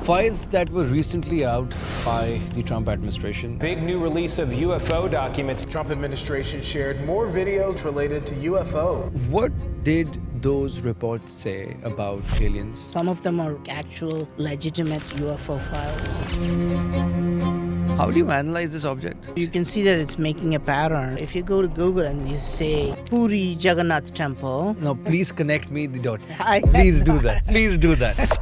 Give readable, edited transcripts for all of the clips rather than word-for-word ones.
Files that were recently out by the Trump administration. Big new release of UFO documents. Trump administration shared more videos related to UFO. What did those reports say about aliens? Some of them are actual legitimate UFO files. How do you analyze this object? You can see that it's making a pattern. If you go to Google and you say Puri Jagannath temple. Now, please connect me the dots. Please do that. Please do that.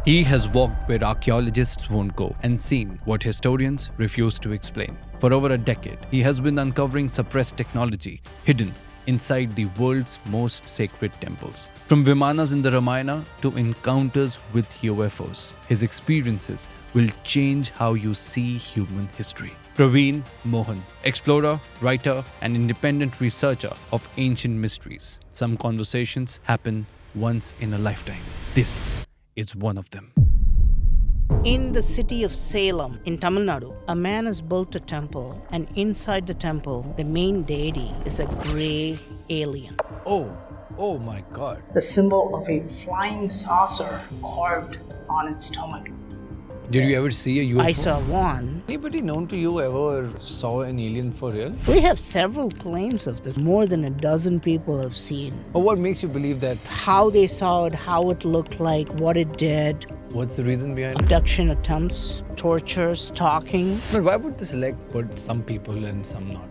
He has walked where archaeologists won't go and seen what historians refuse to explain. For over a decade, he has been uncovering suppressed technology hidden inside the world's most sacred temples. From Vimanas in the Ramayana to encounters with UFOs, his experiences will change how you see human history. Praveen Mohan, explorer, writer, and independent researcher of ancient mysteries. Some conversations happen once in a lifetime. This is one of them. In the city of Salem, in Tamil Nadu, a man has built a temple, and inside the temple, the main deity is a grey alien. Oh my God. The symbol of a flying saucer carved on its stomach. Did you ever see a UFO? I saw one. Anybody known to you ever saw an alien for real? We have several claims of this. More than a dozen people have seen. Or what makes you believe that? How they saw it, how it looked like, what it did. What's the reason behind it? Abduction attempts, torture, stalking. But why would they select put some people and some not?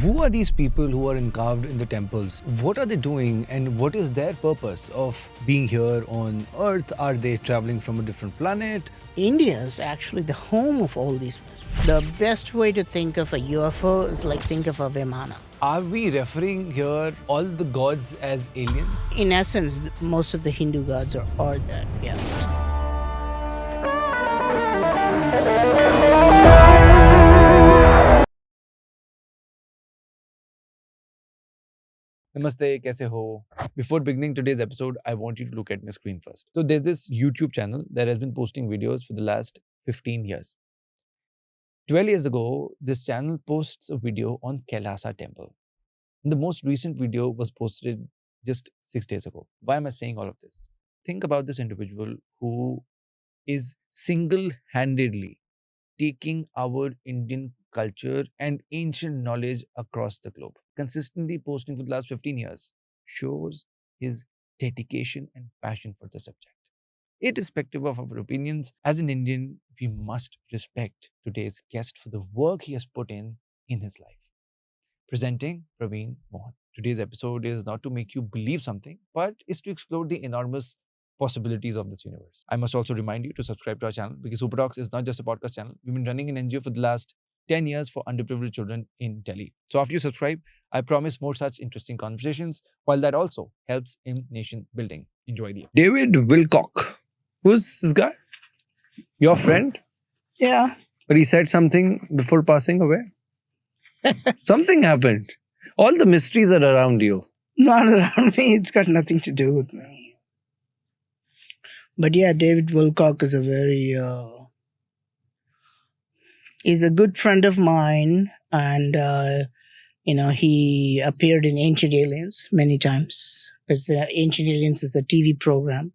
Who are these people who are carved in the temples? What are they doing and what is their purpose of being here on Earth? Are they traveling from a different planet? India is actually the home of all these mysteries. The best way to think of a UFO is like think of a Vimana. Are we referring here all the gods as aliens? In essence, most of the Hindu gods are that, yeah. Namaste, kaise ho? Before beginning today's episode, I want you to look at my screen first. So there's this YouTube channel that has been posting videos for the last 15 years. 12 years ago, this channel posts a video on Kailasa temple. And the most recent video was posted just 6 days ago. Why am I saying all of this? Think about this individual who is single-handedly taking our Indian culture and ancient knowledge across the globe. Consistently posting for the last 15 years shows his dedication and passion for the subject. Irrespective of our opinions, as an Indian, we must respect today's guest for the work he has put in his life. Presenting Praveen Mohan. Today's episode is not to make you believe something, but is to explore the enormous possibilities of this universe. I must also remind you to subscribe to our channel because Supertalks is not just a podcast channel. We've been running an NGO for the last 10 years for underprivileged children in Delhi. So after you subscribe, I promise more such interesting conversations, while that also helps in nation building. Enjoy the episode. David Wilcock. Who's this guy? Your friend? Yeah. But he said something before passing away? Something happened. All the mysteries are around you. Not around me. It's got nothing to do with me. But yeah, David Wilcock is a very... he's a good friend of mine. And, he appeared in Ancient Aliens many times. Because Ancient Aliens is a TV program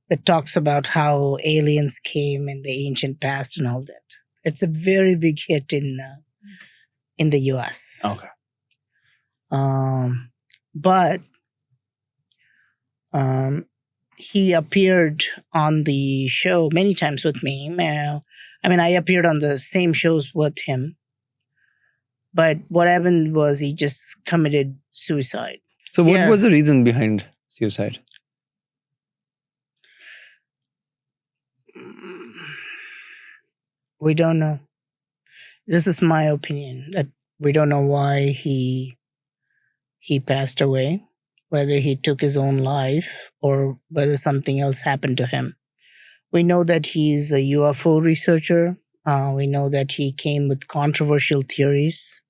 that talks about how aliens came in the ancient past and all that. It's a very big hit in the US. Okay. But he appeared on the show many times with me. I appeared on the same shows with him. But what happened was he just committed suicide. So what was the reason behind suicide? We don't know. This is my opinion, that we don't know why he passed away, whether he took his own life or whether something else happened to him. We know that he's a UFO researcher. We know that he came with controversial theories.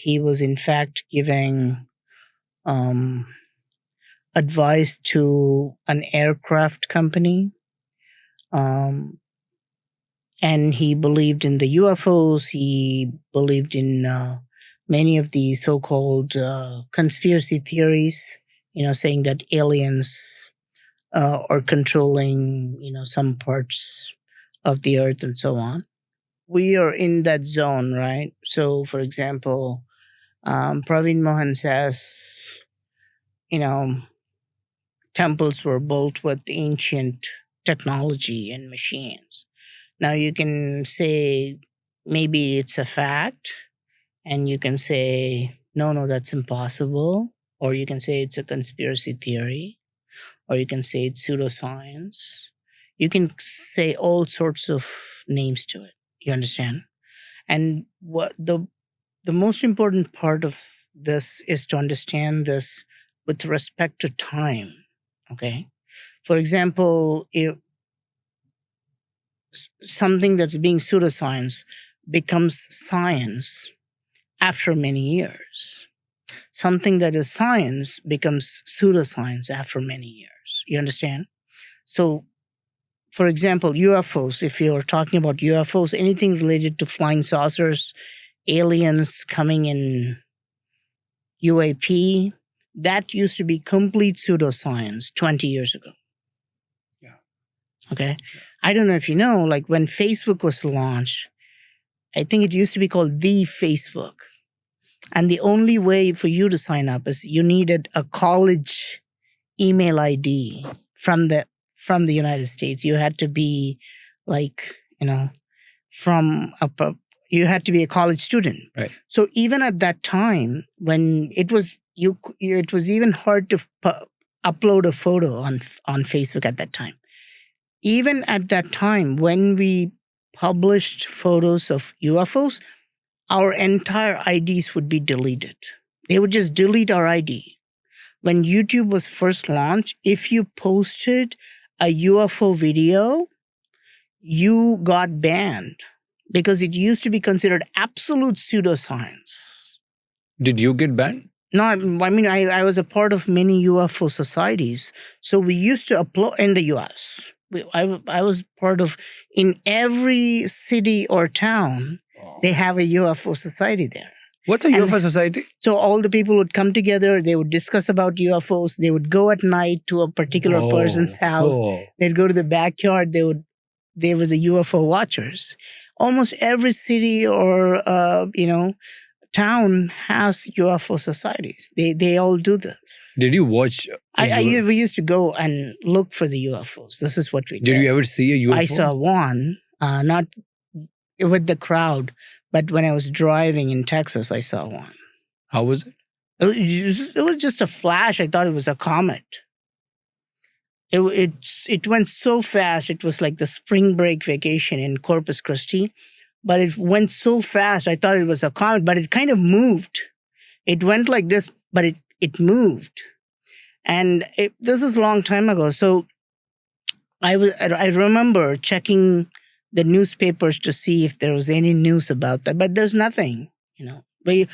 He was in fact giving advice to an aircraft company. And he believed in the UFOs. He believed in many of the so-called conspiracy theories. saying that aliens are controlling, some parts of the earth and so on. We are in that zone, right? So, for example, Praveen Mohan says, temples were built with ancient technology and machines. Now, you can say maybe it's a fact, and you can say, no, that's impossible. Or you can say it's a conspiracy theory, or you can say it's pseudoscience. You can say all sorts of names to it. You understand? And what the most important part of this is to understand this with respect to time. Okay? For example, if something that's being pseudoscience becomes science after many years. Something that is science becomes pseudoscience after many years. You understand? So, for example, UFOs, if you're talking about UFOs, anything related to flying saucers, aliens coming in UAP, that used to be complete pseudoscience 20 years ago. Yeah. Okay? Yeah. I don't know if you know, like when Facebook was launched, I think it used to be called the Facebook. And the only way for you to sign up is you needed a college email ID from the United States. You had to be like, you had to be a college student. Right. So even at that time, when it was even hard to upload a photo on Facebook at that time. Even at that time, when we published photos of UFOs, our entire IDs would be deleted. They would just delete our ID. When YouTube was first launched, if you posted a UFO video, you got banned because it used to be considered absolute pseudoscience. Did you get banned? No, I mean, I was a part of many UFO societies. So we used to upload in the US. I was part of, in every city or town, they have a UFO society there. What's a UFO society? So all the people would come together. They would discuss about UFOs. They would go at night to a particular person's house. Oh. They'd go to the backyard. They were the UFO watchers. Almost every city or town has UFO societies. They all do this. Did you watch? We used to go and look for the UFOs. This is what we did. Did you ever see a UFO? I saw one, not with the crowd, but when I was driving in Texas, I saw one. How was it? It was just a flash. I thought it was a comet. It went so fast. It was like the spring break vacation in Corpus Christi. But it went so fast, I thought it was a comet, but it kind of moved. It went like this, but it moved. And this is a long time ago. So I remember checking the newspapers to see if there was any news about that, but there's nothing, But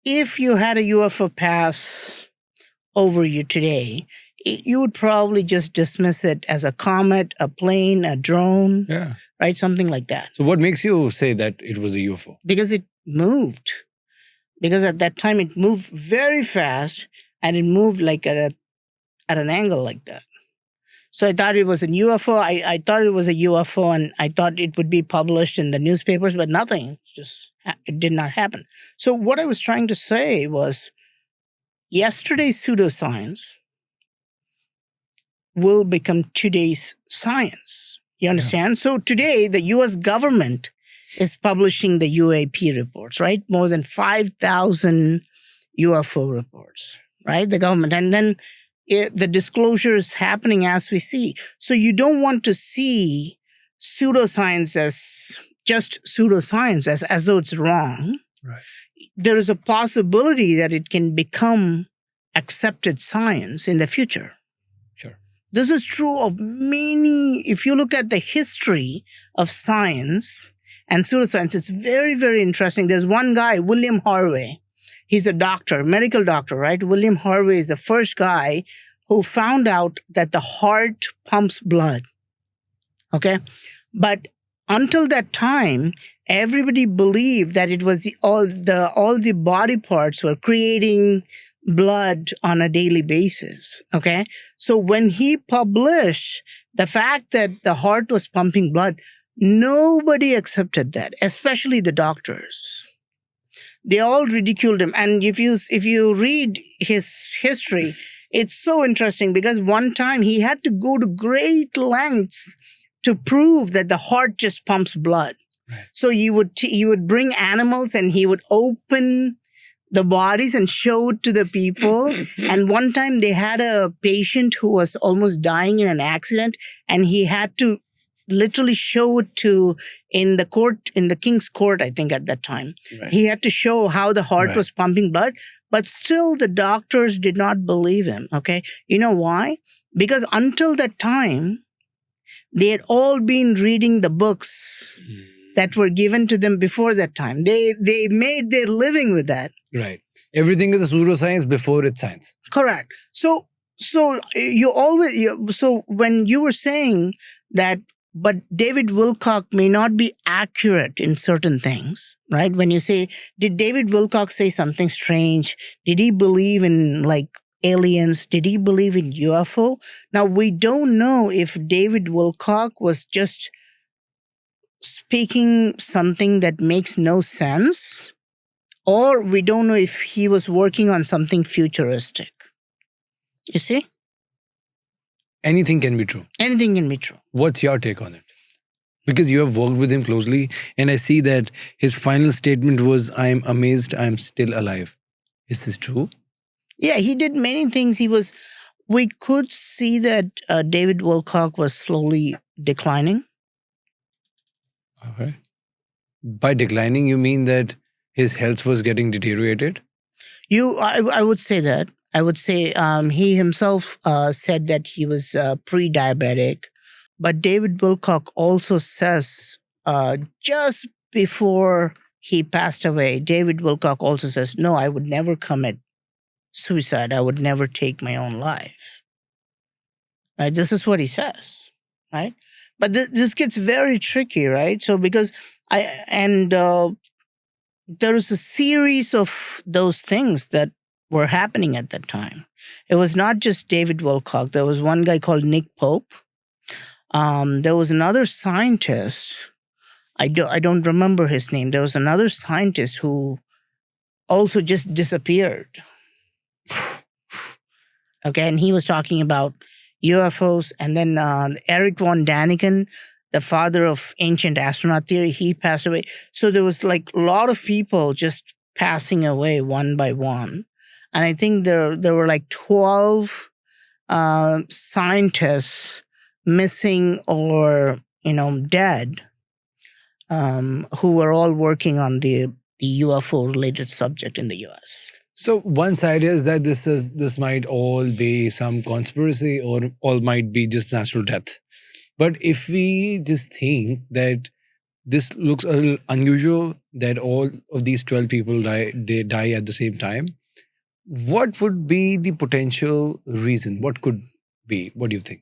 if you had a UFO pass over you today, you would probably just dismiss it as a comet, a plane, a drone, right? Something like that. So what makes you say that it was a UFO? Because it moved. Because at that time it moved very fast and it moved like at an angle like that. So I thought it was a UFO. I thought it was a UFO and I thought it would be published in the newspapers, but nothing. It did not happen. So what I was trying to say was yesterday's pseudoscience will become today's science. You understand? Yeah. So today, the US government is publishing the UAP reports, right? More than 5,000 UFO reports, right? The government. And then the disclosure is happening as we see. So you don't want to see pseudoscience as just pseudoscience, as though it's wrong. Right. There is a possibility that it can become accepted science in the future. This is true of many. If you look at the history of science and pseudoscience, it's very, very interesting. There's one guy, William Harvey. He's a doctor, medical doctor, right? William Harvey is the first guy who found out that the heart pumps blood. Okay? But until that time, everybody believed that it was all the body parts were creating blood on a daily basis. Okay. So when he published the fact that the heart was pumping blood, nobody accepted that, especially the doctors. They all ridiculed him. And if you read his history, it's so interesting because one time he had to go to great lengths to prove that the heart just pumps blood. Right. So he would bring animals and he would open the bodies and show it to the people. And one time they had a patient who was almost dying in an accident, and he had to literally show it in the king's court, I think at that time. Right. He had to show how the heart was pumping blood, but still the doctors did not believe him. Okay. You know why? Because until that time, they had all been reading the books that were given to them before that time. They made their living with that. Right. Everything is a pseudoscience before it's science. Correct. So when you were saying that, but David Wilcock may not be accurate in certain things, right? When you say, did David Wilcock say something strange? Did he believe in like aliens? Did he believe in UFO? Now, we don't know if David Wilcock was just speaking something that makes no sense, or we don't know if he was working on something futuristic. You see? Anything can be true. Anything can be true. What's your take on it? Because you have worked with him closely, and I see that his final statement was, "I'm amazed I'm still alive." Is this true? Yeah, he did many things. We could see that David Wilcock was slowly declining. Okay. By declining, you mean that his health was getting deteriorated? I would say that. I would say he himself said that he was pre-diabetic. But David Wilcock also says just before he passed away, David Wilcock also says, no, I would never commit suicide. I would never take my own life. Right? This is what he says. Right? But this gets very tricky, right? So because there was a series of those things that were happening at that time. It was not just David Wilcock. There was one guy called Nick Pope. There was another scientist. I don't remember his name. There was another scientist who also just disappeared. Okay, and he was talking about UFOs. And then Eric von Daniken, the father of ancient astronaut theory, he passed away. So there was like a lot of people just passing away one by one. And I think there were like 12 scientists missing or, dead, who were all working on the UFO-related subject in the US. So one side is that this might all be some conspiracy, or all might be just natural death. But if we just think that this looks a little unusual, that all of these 12 people die at the same time, what would be the potential reason? What could be? What do you think?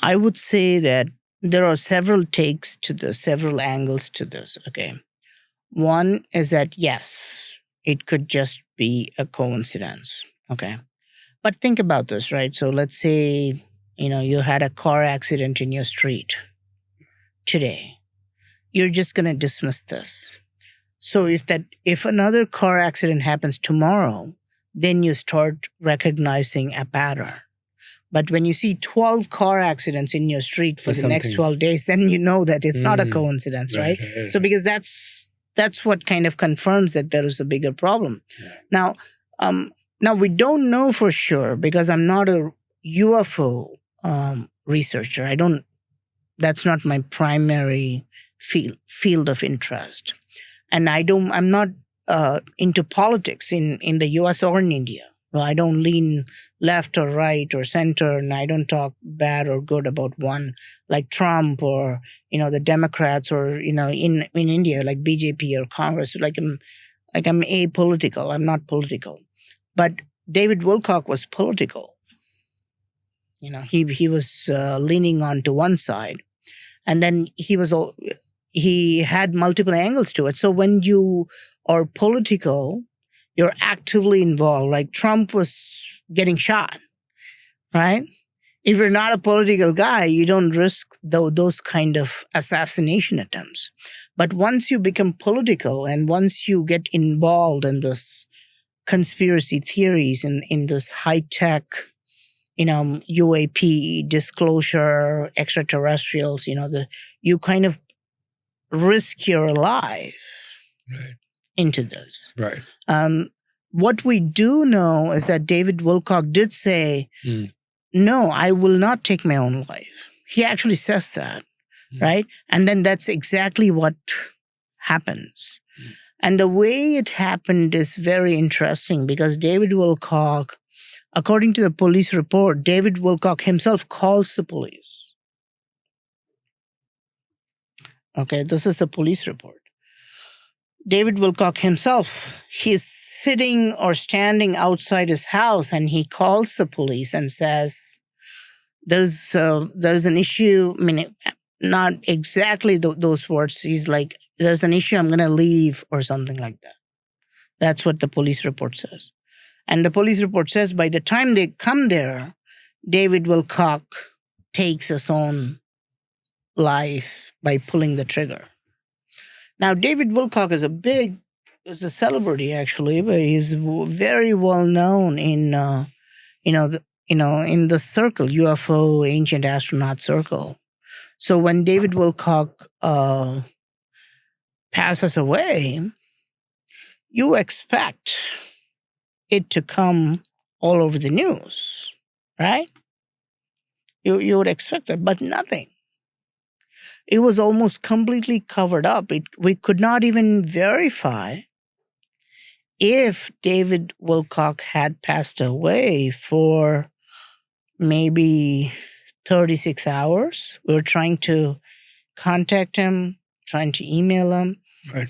I would say that there are several takes to this, several angles to this, okay? One is that, yes, it could just be a coincidence, okay? But think about this, right? So let's say, you had a car accident in your street today. You're just going to dismiss this. So if another car accident happens tomorrow, then you start recognizing a pattern. But when you see 12 car accidents in your street for the next 12 days, then you know that it's not a coincidence, right? So because that's what kind of confirms that there is a bigger problem. Yeah. Now we don't know for sure, because I'm not a UFO researcher. That's not my primary field of interest. And I'm not into politics in the US or in India. Well, I don't lean left or right or center, and I don't talk bad or good about one, like Trump or, the Democrats, or, in India, like BJP or Congress. I'm apolitical. I'm not political. But David Wilcock was political. He was leaning on to one side. And then he had multiple angles to it. So when you or political, you're actively involved. Like Trump was getting shot, right? If you're not a political guy, you don't risk those kind of assassination attempts. But once you become political and once you get involved in this conspiracy theories and in this high-tech, UAP disclosure, extraterrestrials, you kind of risk your life into this. Right. What we do know is that David Wilcock did say, no, I will not take my own life. He actually says that, right? And then that's exactly what happens. And the way it happened is very interesting because David Wilcock, according to the police report, David Wilcock himself calls the police. Okay, this is the police report. David Wilcock himself, he's sitting or standing outside his house and he calls the police and says, there's an issue. I mean, not exactly those words. He's like, there's an issue, I'm going to leave or something like that. That's what the police report says. And the police report says by the time they come there, David Wilcock takes his own life by pulling the trigger. Now, David Wilcock is a celebrity actually, but he's very well known in, in the circle, UFO, ancient astronaut circle. So when David Wilcock passes away, you expect it to come all over the news, right? You would expect that, but nothing. It was almost completely covered up. We could not even verify if David Wilcock had passed away for maybe 36 hours. We were trying to contact him, trying to email him. Right.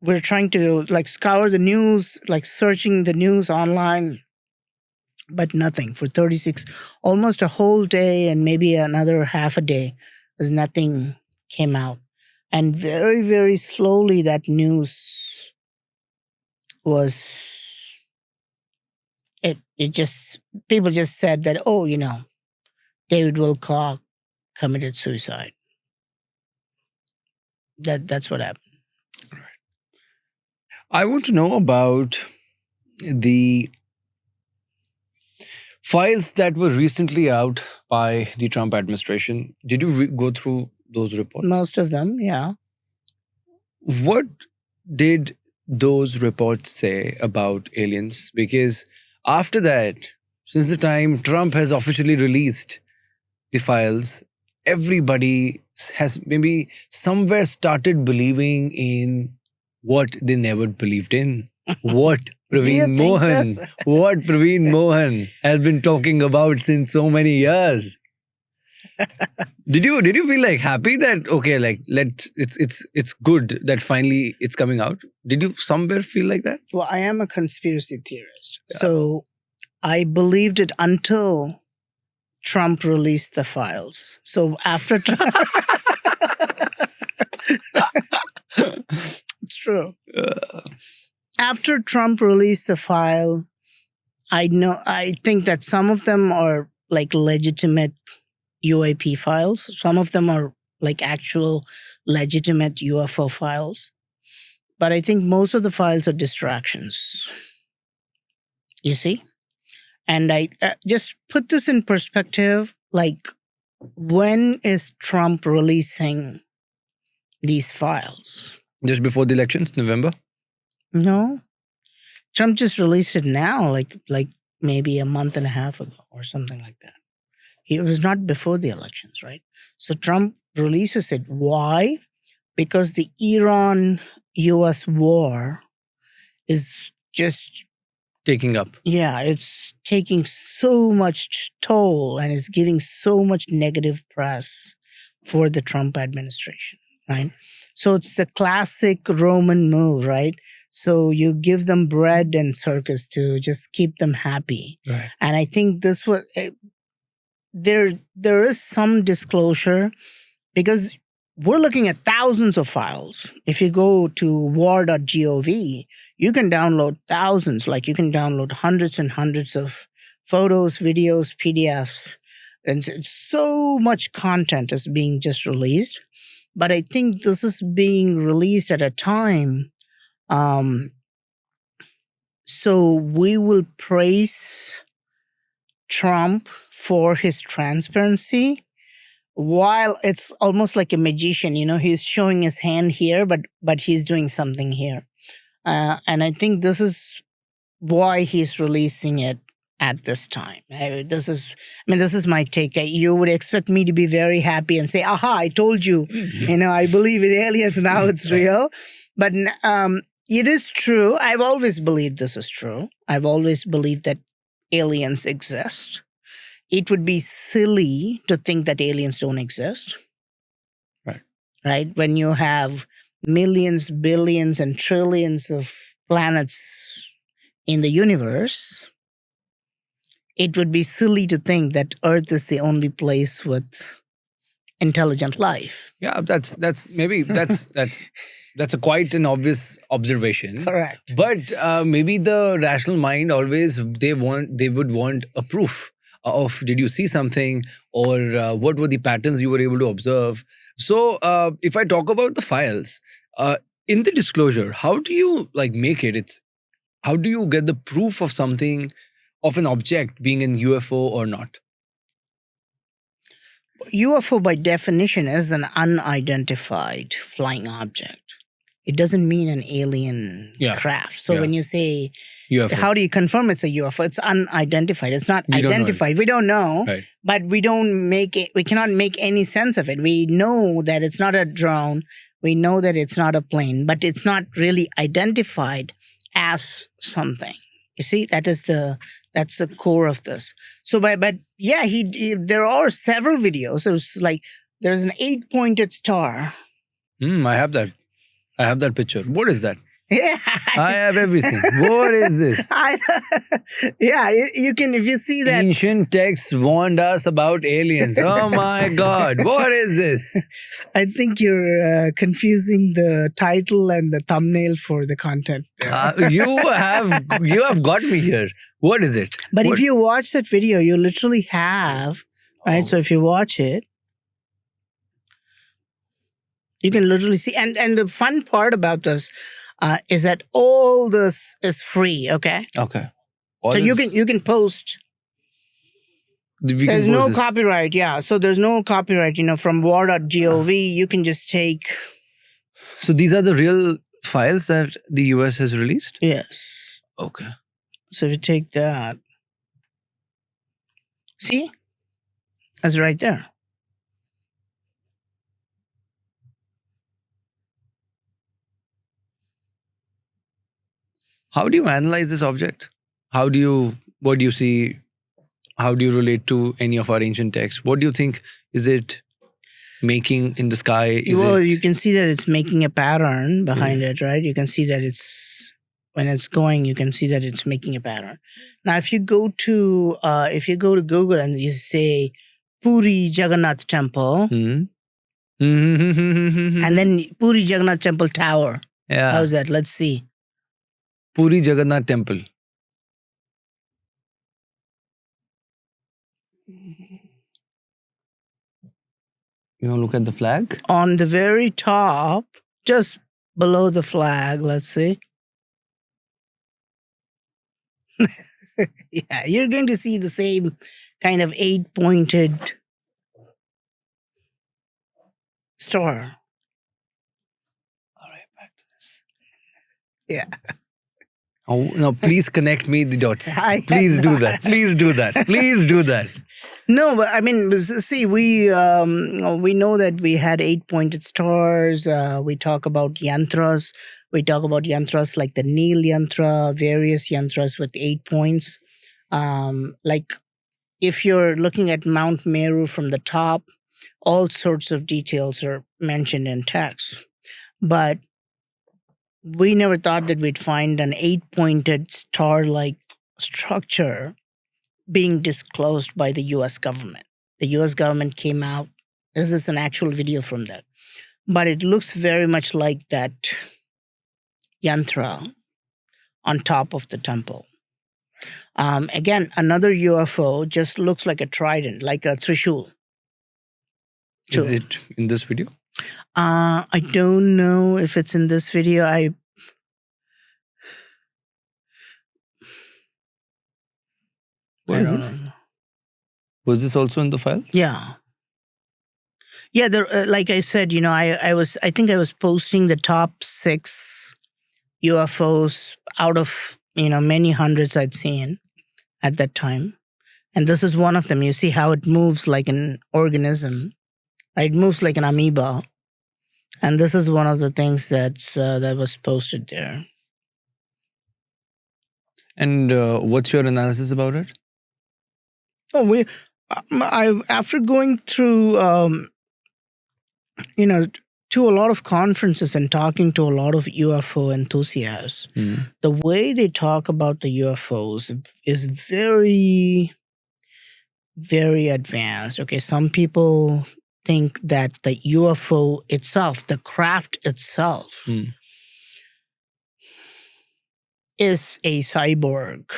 We're trying to scour the news, searching the news online, but nothing for 36, almost a whole day and maybe another half a day. Because nothing came out. And very, very slowly that news was, people just said that, David Wilcock committed suicide. That's what happened. Right. I want to know about the files that were recently out by the Trump administration. Did you go through those reports? Most of them, yeah. What did those reports say about aliens? Because after that, since the time Trump has officially released the files, everybody has maybe somewhere started believing in what they never believed in. What Praveen Mohan has been talking about since so many years. Did you feel happy that it's good that finally it's coming out? Did you somewhere feel like that? Well, I am a conspiracy theorist. Yeah. So I believed it until Trump released the files. So after it's true. After Trump released the file, I think that some of them are legitimate UAP files. Some of them are actual legitimate UFO files. But I think most of the files are distractions. You see? And I just put this in perspective, when is Trump releasing these files? Just before the elections, November? No. Trump just released it now, like maybe a month and a half ago or something like that. It was not before the elections, right? So Trump releases it. Why? Because the Iran-US war is just taking up. Yeah, it's taking so much toll and is giving so much negative press for the Trump administration, right? So it's the classic Roman move, right? So you give them bread and circus to just keep them happy. Right. And I think this was, there is some disclosure because we're looking at thousands of files. If you go to war.gov, you can download thousands, like you can download hundreds and hundreds of photos, videos, PDFs. And it's so much content is being just released. But I think this is being released at a time. So we will praise Trump for his transparency, while it's almost like a magician. He's showing his hand here, but he's doing something here. And I think this is why he's releasing it at this time. This is my take. You would expect me to be very happy and say, aha, I told you, I believe in aliens, now it's real. But it is true. I've always believed this is true. I've always believed that aliens exist. It would be silly to think that aliens don't exist. Right? When you have millions, billions, and trillions of planets in the universe, it would be silly to think that Earth is the only place with intelligent life. Yeah, that's a quite an obvious observation. Correct. But maybe the rational mind always they would want a proof of, did you see something, or what were the patterns you were able to observe. So if I talk about the files in the disclosure, how do you make it? How do you get the proof of something, of an object being an UFO or not? UFO by definition is an unidentified flying object. It doesn't mean an alien craft. So when you say UFO, how do you confirm it's a UFO? It's unidentified. It's not identified. We don't know, but we cannot make any sense of it. We know that it's not a drone. We know that it's not a plane, but it's not really identified as something. You see, that's the core of this. So, but yeah, there are several videos. It was like there's an 8-pointed star. I have that picture. What is that? Yeah, I have everything. What is this? You can, if you see that. Ancient texts warned us about aliens. Oh my God. What is this? I think you're confusing the title and the thumbnail for the content. You have got me here. What is it? But if you watch that video, you literally have, right? Oh. So if you watch it, you can literally see. And the fun part about this is that all this is free, okay? Okay. So you can post. There's no copyright, yeah. So there's no copyright, from war.gov. You can just take. So these are the real files that the US has released? Yes. Okay. So if you take that. See? That's right there. How do you analyze this object? What do you see? How do you relate to any of our ancient texts? What do you think is it making in the sky? You can see that it's making a pattern behind it, right? You can see that when it's going, you can see that it's making a pattern. Now, if you go to Google and you say Puri Jagannath Temple, and then Puri Jagannath Temple Tower. Yeah. How's that? Let's see. Puri Jagannath Temple. You want to look at the flag? On the very top, just below the flag, let's see. Yeah, you're going to see the same kind of 8-pointed star. All right, back to this. Yeah. Oh, no, please connect me the dots. Please do that. Please do that. Please do that. No, but I mean, see, we know that we had 8-pointed stars. We talk about yantras. We talk about yantras like the Neel yantra, various yantras with 8 points. Like if you're looking at Mount Meru from the top, all sorts of details are mentioned in text. But we never thought that we'd find an 8-pointed star-like structure being disclosed by the U.S. government. The U.S. government came out. This is an actual video from that. but it looks very much like that yantra on top of the temple. Again, another UFO just looks like a trident, like a trishul. Is it in this video? I don't know if it's in this video. What is this? Was this also in the file? Yeah. Yeah, there, like I said, I think I was posting the top 6 UFOs out of, many hundreds I'd seen at that time. And this is one of them. You see how it moves like an organism. Right? It moves like an amoeba. And this is one of the things that was posted there. And what's your analysis about it? Oh, after going through, to a lot of conferences and talking to a lot of UFO enthusiasts, the way they talk about the UFOs is very, very advanced. Okay, some people think that the UFO itself, the craft itself, is a cyborg,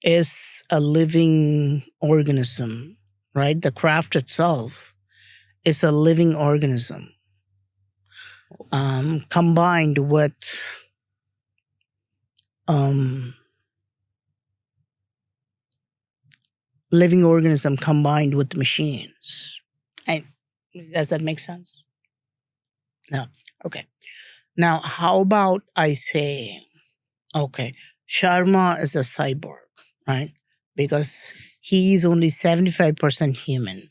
is a living organism, right? The craft itself is a living organism combined with living organism combined with machines. Does that make sense? No. Okay. Now, how about I say, okay, Sharma is a cyborg, right? Because he's only 75% human,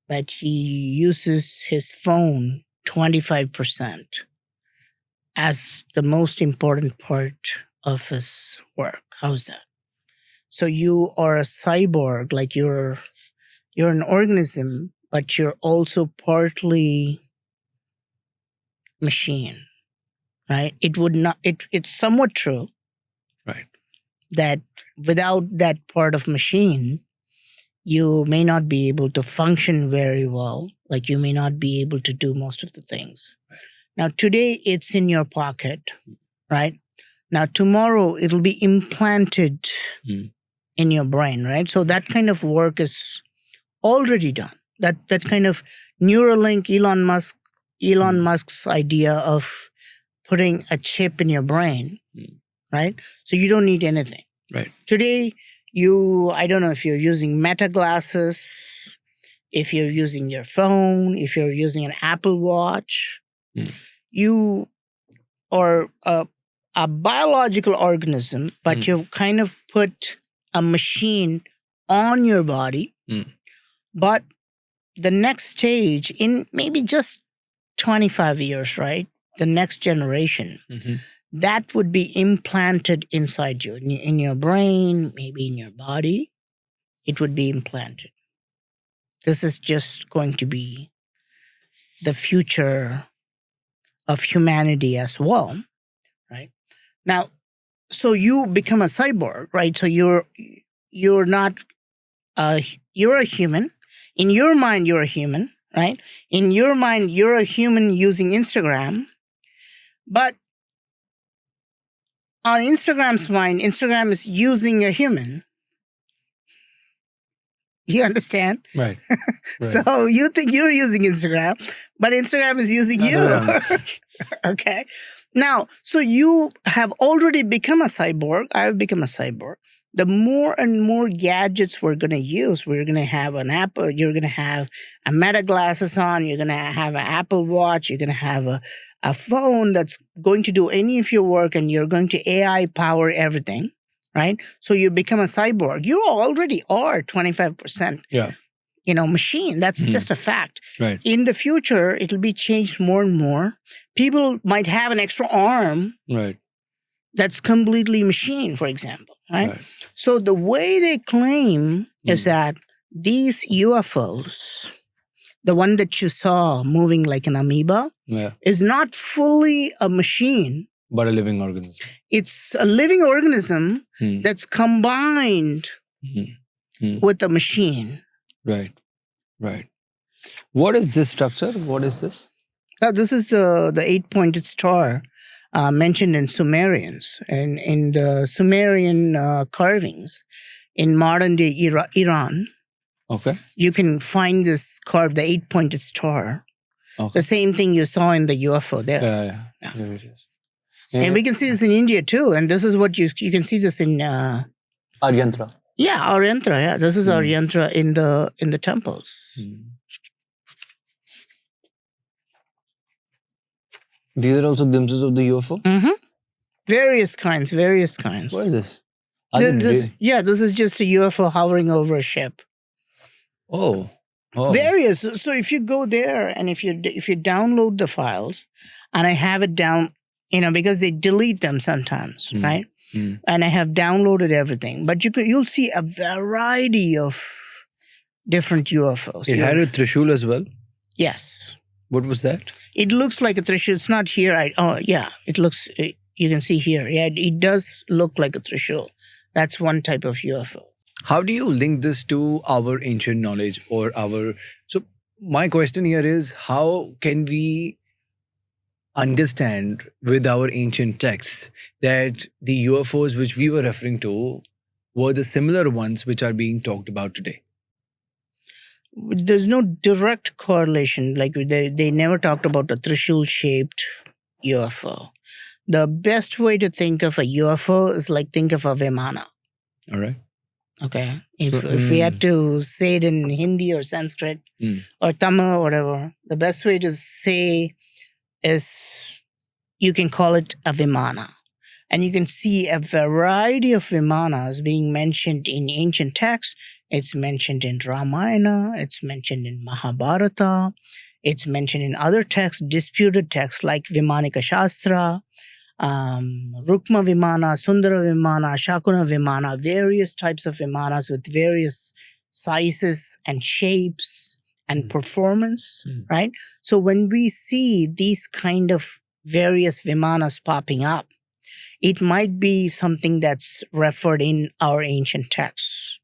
but he uses his phone 25% as the most important part of his work. How's that? So you are a cyborg, like you're an organism, but you're also partly machine, right? It's somewhat true. Right. That without that part of machine, you may not be able to function very well. Like you may not be able to do most of the things. Right. Now, today it's in your pocket, right? Now, tomorrow it'll be implanted in your brain, right? So that kind of work is already done. That kind of Neuralink, Elon Musk's idea of putting a chip in your brain, right? So you don't need anything. Right. Today, I don't know if you're using Meta glasses, if you're using your phone, if you're using an Apple Watch, you are a biological organism, but you've kind of put a machine on your body. But the next stage, in maybe just 25 years, right? The next generation, that would be implanted inside you, in your brain, maybe in your body. It would be implanted. This is just going to be the future of humanity as well, right? Now, so you become a cyborg, right? So you're not, you're a human. In your mind, you're a human, right? In your mind, you're a human using Instagram. But on Instagram's mind, Instagram is using a human. You understand? Right. So you think you're using Instagram, but Instagram is using you. Okay. Now, so you have already become a cyborg. I've become a cyborg. The more and more gadgets we're going to use, we're going to have an Apple, you're going to have a Meta glasses on, you're going to have an Apple Watch, you're going to have a phone that's going to do any of your work, and you're going to AI power everything, right? So you become a cyborg. You already are 25%. Yeah. Machine. That's just a fact. Right. In the future, it'll be changed more and more. People might have an extra arm. Right. That's completely machine, for example, right? So the way they claim is that these UFOs, the one that you saw moving like an amoeba, is not fully a machine. But a living organism. It's a living organism that's combined with a machine. Right. Right. What is this structure? What is this? So this is the 8-pointed star mentioned in Sumerians and in the Sumerian carvings in modern day Iran. Okay. You can find this carved, the 8-pointed star. Okay. The same thing you saw in the UFO there. Yeah. Here it is. And we can see this in India too. And this is what you can see this in Aryantra. Yeah, Aryantra. Yeah, this is Aryantra in the temples. These are also glimpses of the UFO? Mm-hmm. Various kinds. What is this? This is just a UFO hovering over a ship. Oh. Various. So if you go there and if you download the files, and I have it down, because they delete them sometimes, right? And I have downloaded everything, but you'll see a variety of different UFOs. It had a Trishul as well? Yes. What was that? It looks like a Trishul. It's not here. It looks, you can see here. Yeah, it does look like a Trishul. That's one type of UFO. How do you link this to our ancient knowledge So my question here is, how can we understand with our ancient texts that the UFOs which we were referring to were the similar ones which are being talked about today? There's no direct correlation. Like they never talked about a Trishul-shaped UFO. The best way to think of a UFO is like think of a Vimana. All right. Okay. If we had to say it in Hindi or Sanskrit or Tamil or whatever, the best way to say is you can call it a Vimana. And you can see a variety of Vimanas being mentioned in ancient texts. It's mentioned in Ramayana. It's mentioned in Mahabharata. It's mentioned in other texts, disputed texts like Vimanika Shastra, Rukma Vimana, Sundara Vimana, Shakuna Vimana, various types of Vimanas with various sizes and shapes and performance, right? So when we see these kind of various Vimanas popping up, it might be something that's referred in our ancient texts.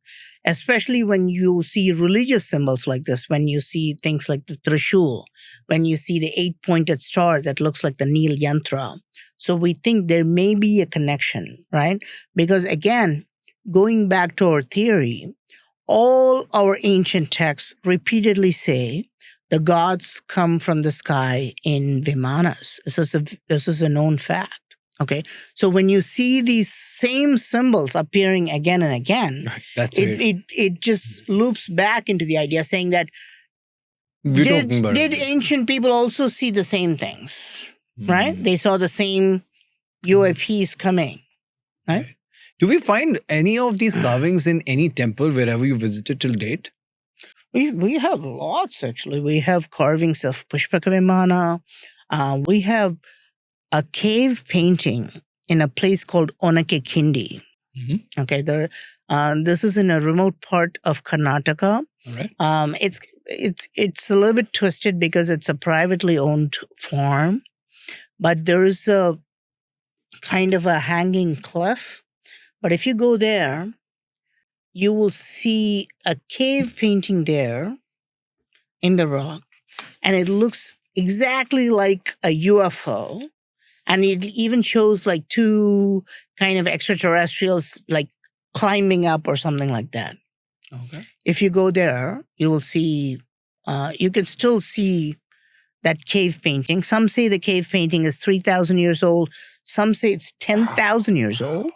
Especially when you see religious symbols like this, when you see things like the Trishul, when you see the 8-pointed star that looks like the Neelchakra. So we think there may be a connection, right? Because again, going back to our theory, all our ancient texts repeatedly say the gods come from the sky in Vimanas. This is a known fact. Okay, so when you see these same symbols appearing again and again, right. That's it just loops back into the idea saying that did ancient people also see the same things, right? They saw the same UAPs coming, right? Do we find any of these carvings in any temple wherever you visited till date? We have lots actually. We have carvings of Pushpaka Vimana. We have a cave painting in a place called Onake Kindi. Okay, this is in a remote part of Karnataka. All right. It's a little bit twisted because it's a privately owned farm, but there is a kind of a hanging cliff. But if you go there, you will see a cave painting there in the rock, and it looks exactly like a UFO. And it even shows like two kind of extraterrestrials like climbing up or something like that. Okay. If you go there, you will see, you can still see that cave painting. Some say the cave painting is 3,000 years old. Some say it's 10,000 years old,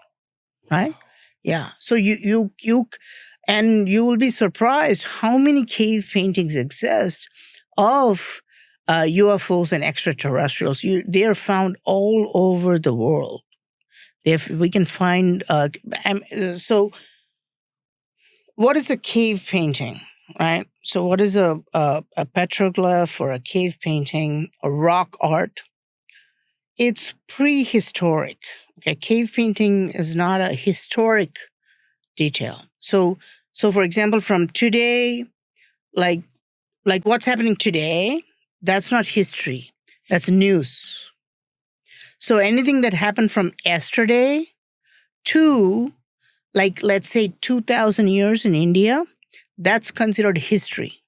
right? Yeah. So you will be surprised how many cave paintings exist of UFOs and extraterrestrials. They are found all over the world. We can find. So, what is a cave painting, right? So, what is a petroglyph or a cave painting, a rock art? It's prehistoric. Okay, cave painting is not a historic detail. So for example, from today, like what's happening today. That's not history. That's news. So anything that happened from yesterday to, like, let's say 2,000 years in India, that's considered history.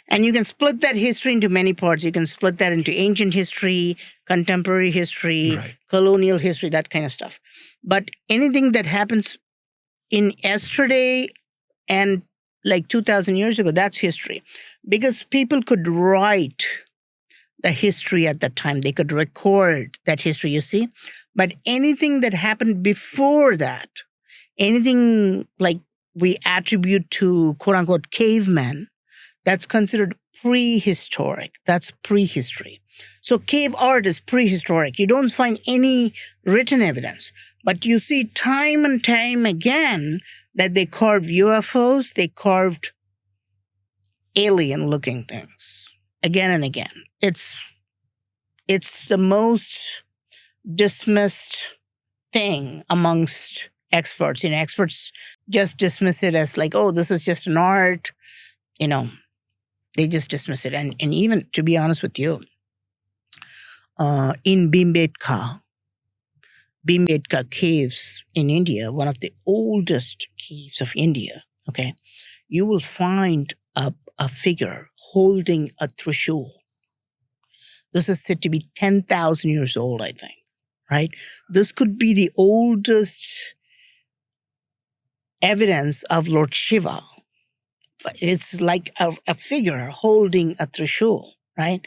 And you can split that history into many parts. You can split that into ancient history, contemporary history, Right. colonial history, that kind of stuff. But anything that happens in yesterday and like 2,000 years ago, that's history. Because people could write the history at that time. They could record that history, you see. But anything that happened before that, anything like we attribute to quote unquote cavemen, that's considered prehistoric. That's prehistory. So cave art is prehistoric. You don't find any written evidence. But you see time and time again that they carved UFOs, they carved alien-looking things again and again. It's the most dismissed thing amongst experts. Experts just dismiss it as like, oh, this is just an art. They just dismiss it. And even, to be honest with you, in Bhimbetka caves in India, one of the oldest caves of India, okay, you will find a figure holding a trishul. This is said to be 10,000 years old, I think, right? This could be the oldest evidence of Lord Shiva. It's like a figure holding a trishul, right?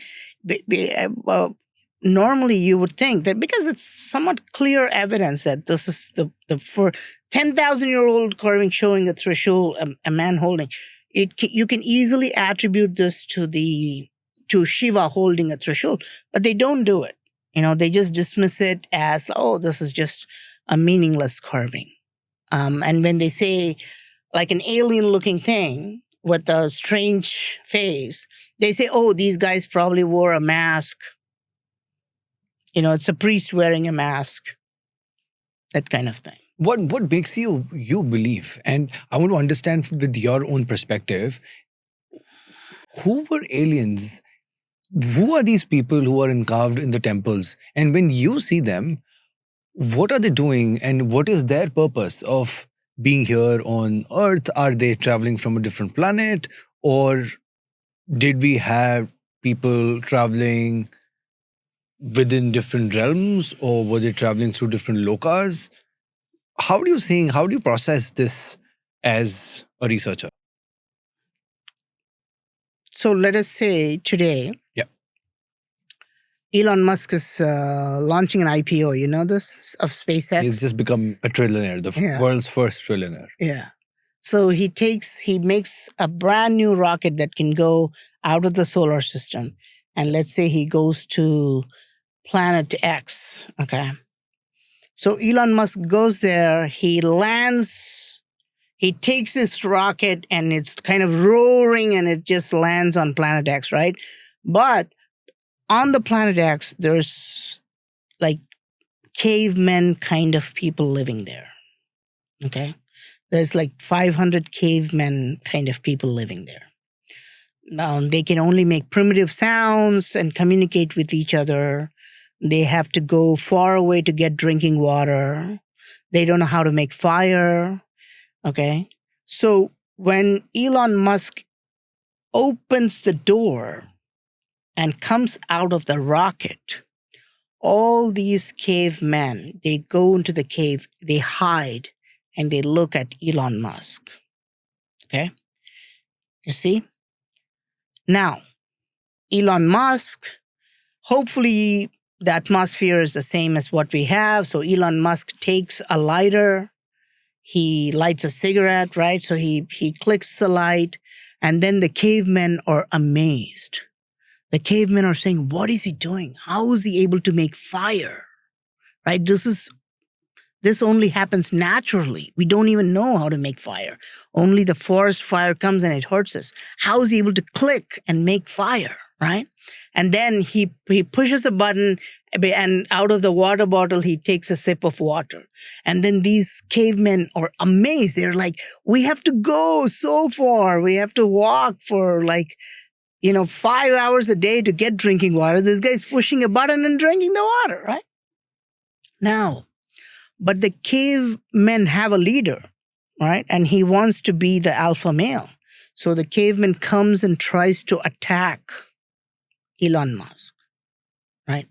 Normally you would think that because it's somewhat clear evidence that this is the for 10,000-year-old carving showing a trishul, a man holding it, you can easily attribute this to Shiva holding a trishul, but they don't do it. They just dismiss it as, oh, this is just a meaningless carving. And when they say like an alien-looking thing with a strange face, they say, oh, these guys probably wore a mask. It's a priest wearing a mask. That kind of thing. What makes you believe? And I want to understand with your own perspective, who were aliens? Who are these people who are carved in the temples? And when you see them, what are they doing? And what is their purpose of being here on Earth? Are they traveling from a different planet? Or did we have people traveling within different realms? Or were they traveling through different lokas? How do you process this as a researcher? So let us say today, Elon Musk is launching an IPO, this, of SpaceX. He's just become a trillionaire, the world's first trillionaire. Yeah. So he makes a brand new rocket that can go out of the solar system. And let's say he goes to planet X, okay? So Elon Musk goes there, he lands, he takes his rocket and it's kind of roaring and it just lands on planet X, right? But on the planet X, there's like cavemen kind of people living there, okay? There's like 500 cavemen kind of people living there. They can only make primitive sounds and communicate with each other. They have to go far away to get drinking water. They don't know how to make fire. Okay. So when Elon Musk opens the door and comes out of the rocket, all these cavemen, they go into the cave, they hide, and they look at Elon Musk. Okay. You see? Now, Elon Musk, hopefully the atmosphere is the same as what we have. So Elon Musk takes a lighter, he lights a cigarette, right? So he clicks the light, and then the cavemen are amazed. The cavemen are saying, what is he doing? How is he able to make fire? Right? This only happens naturally. We don't even know how to make fire. Only the forest fire comes and it hurts us. How is he able to click and make fire, right? And then he pushes a button and out of the water bottle, he takes a sip of water. And then these cavemen are amazed. They're like, we have to go so far. We have to walk for 5 hours a day to get drinking water. This guy's pushing a button and drinking the water, right? Now, but the cavemen have a leader, right? And he wants to be the alpha male. So the caveman comes and tries to attack Elon Musk, right?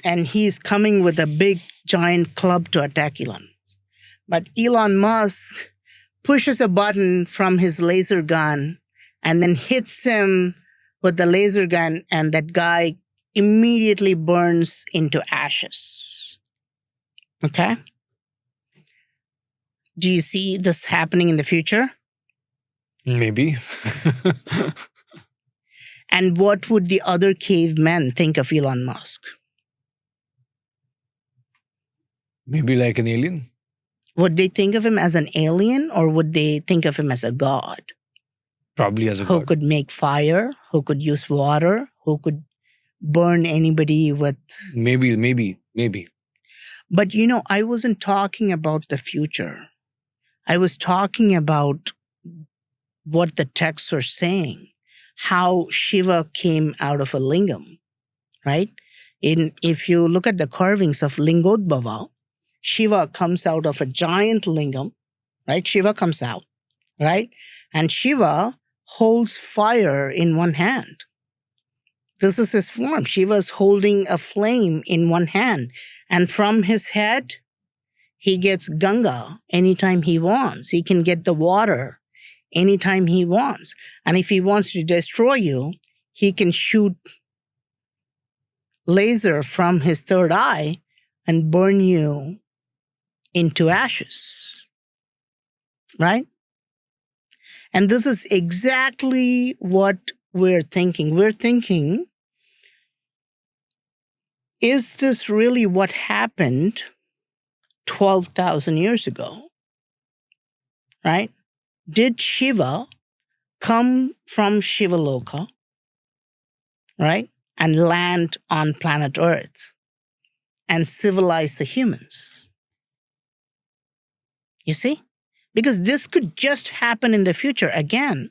And he's coming with a big giant club to attack Elon Musk. But Elon Musk pushes a button from his laser gun and then hits him with the laser gun, and that guy immediately burns into ashes. Okay? Do you see this happening in the future? Maybe. And what would the other cavemen think of Elon Musk? Maybe like an alien. Would they think of him as an alien, or would they think of him as a god? Probably as a Who god. could make fire, who could use water, who could burn anybody with... Maybe. But I wasn't talking about the future. I was talking about what the texts are saying. How Shiva came out of a lingam, right? If you look at the carvings of Lingodbhava, Shiva comes out of a giant lingam, right? Shiva comes out, right? And Shiva holds fire in one hand. This is his form. Shiva is holding a flame in one hand. And from his head, he gets Ganga anytime he wants. He can get the water anytime he wants. And if he wants to destroy you, he can shoot laser from his third eye and burn you into ashes. Right? And this is exactly what we're thinking. We're thinking, is this really what happened 12,000 years ago? Right? Did Shiva come from Shivaloka, right, and land on planet Earth and civilize the humans? You see? Because this could just happen in the future again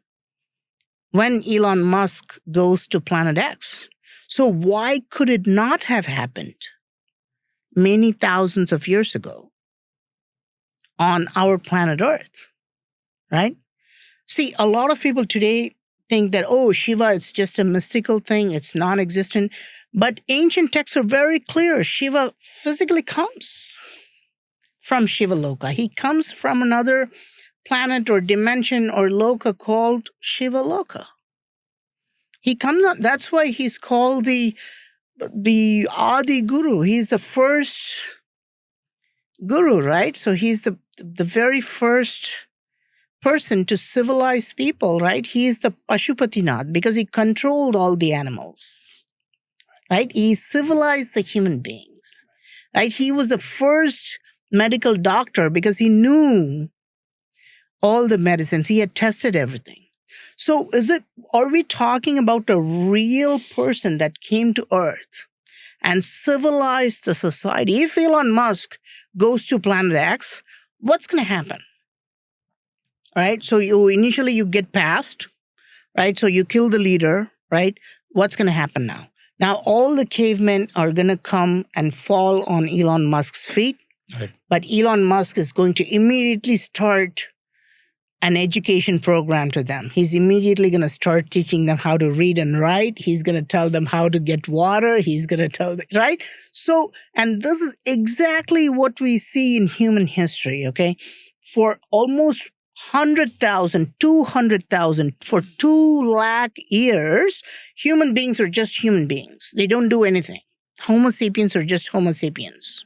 when Elon Musk goes to Planet X. So why could it not have happened many thousands of years ago on our planet Earth? Right? See, a lot of people today think that, Shiva, it's just a mystical thing. It's non-existent. But ancient texts are very clear. Shiva physically comes from Shivaloka. He comes from another planet or dimension or loka called Shivaloka. He comes up. That's why he's called the Adi Guru. He's the first guru, right? So he's the very first person to civilize people, right? He is the Pashupatinath because he controlled all the animals, right? He civilized the human beings, right? He was the first medical doctor because he knew all the medicines. He had tested everything. So are we talking about a real person that came to Earth and civilized the society? If Elon Musk goes to Planet X, what's going to happen? Right? So initially you get past, right? So you kill the leader, right? What's going to happen now? Now all the cavemen are going to come and fall on Elon Musk's feet. Right. But Elon Musk is going to immediately start an education program to them. He's immediately going to start teaching them how to read and write. He's going to tell them how to get water. He's going to tell them, right? So, and this is exactly what we see in human history, okay? For almost 100,000, 200,000, for 2 lakh years, human beings are just human beings. They don't do anything. Homo sapiens are just Homo sapiens.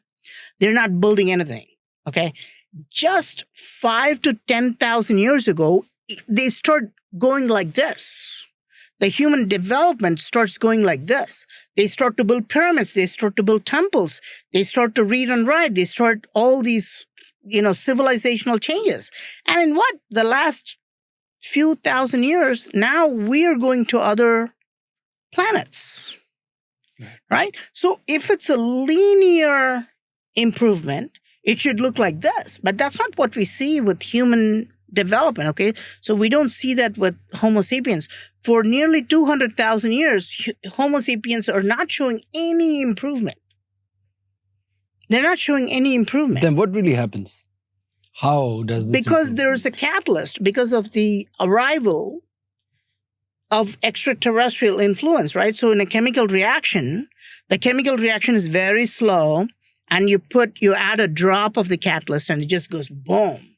They're not building anything, okay? Just 5 to 10,000 years ago, they start going like this. The human development starts going like this. They start to build pyramids. They start to build temples. They start to read and write. They start all these civilizational changes. And in the last few thousand years, now we are going to other planets, right? So if it's a linear improvement, it should look like this. But that's not what we see with human development, okay? So we don't see that with Homo sapiens. For nearly 200,000 years, Homo sapiens are not showing any improvement. They're not showing any improvement. Then what really happens? How does this Because improve? there's a catalyst, because of the arrival of extraterrestrial influence, right? So in a chemical reaction, the chemical reaction is very slow, and you add a drop of the catalyst and it just goes boom.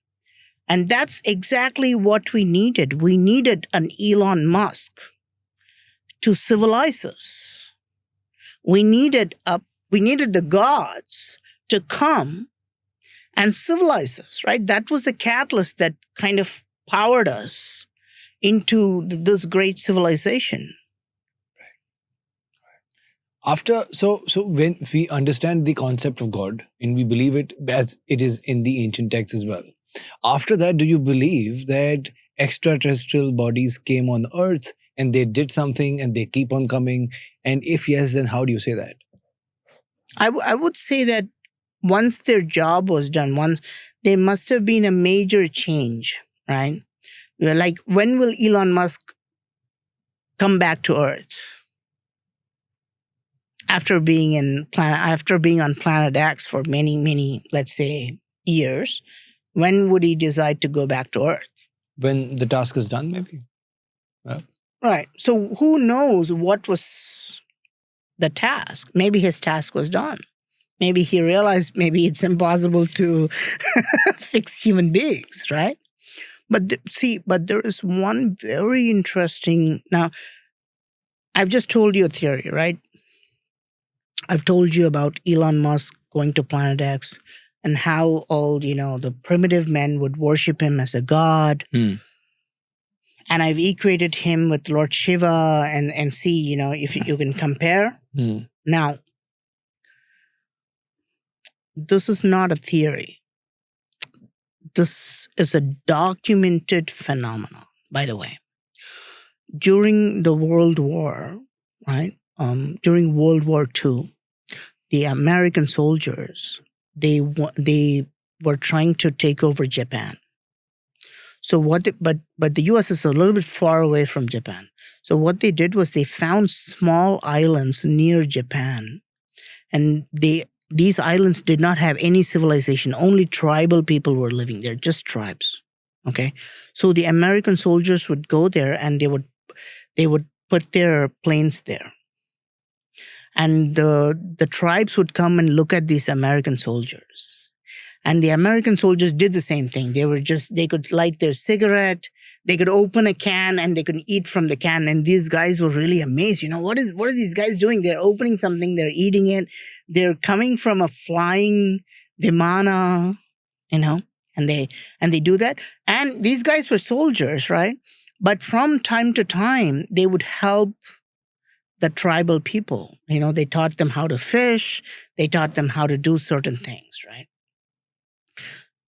And that's exactly what we needed. We needed an Elon Musk to civilize us. We needed the gods to come and civilize us, right? That was the catalyst that kind of powered us into this great civilization. So when we understand the concept of God and we believe it as it is in the ancient texts as well, after that, do you believe that extraterrestrial bodies came on Earth and they did something and they keep on coming? And if yes, then how do you say that? I would say that once their job was done, there must have been a major change, right? Like, when will Elon Musk come back to Earth? After being on Planet X for many, let's say, years, when would he decide to go back to Earth? When the task is done, maybe. Well, Right. So who knows what was the task? Maybe his task was done. Maybe he realized maybe it's impossible to fix human beings, right? But there is one very interesting. Now, I've just told you a theory, right? I've told you about Elon Musk going to Planet X and how all, the primitive men would worship him as a god. Hmm. And I've equated him with Lord Shiva and see, if you can compare. Now, this is not a theory. This is a documented phenomenon, by the way. During the World War, right? During World War II, the American soldiers, they were trying to take over Japan. So but the US is a little bit far away from Japan. So what they did was they found small islands near Japan, and these islands did not have any civilization. Only tribal people were living there, just tribes. Okay, so the American soldiers would go there and they would put their planes there, and the tribes would come and look at these American soldiers. And the American soldiers did the same thing. They could light their cigarette, they could open a can, and they could eat from the can. And these guys were really amazed. What are these guys doing? They're opening something, they're eating it. They're coming from a flying Vimana, and they do that. And these guys were soldiers, right? But from time to time, they would help the tribal people. They taught them how to fish. They taught them how to do certain things, right?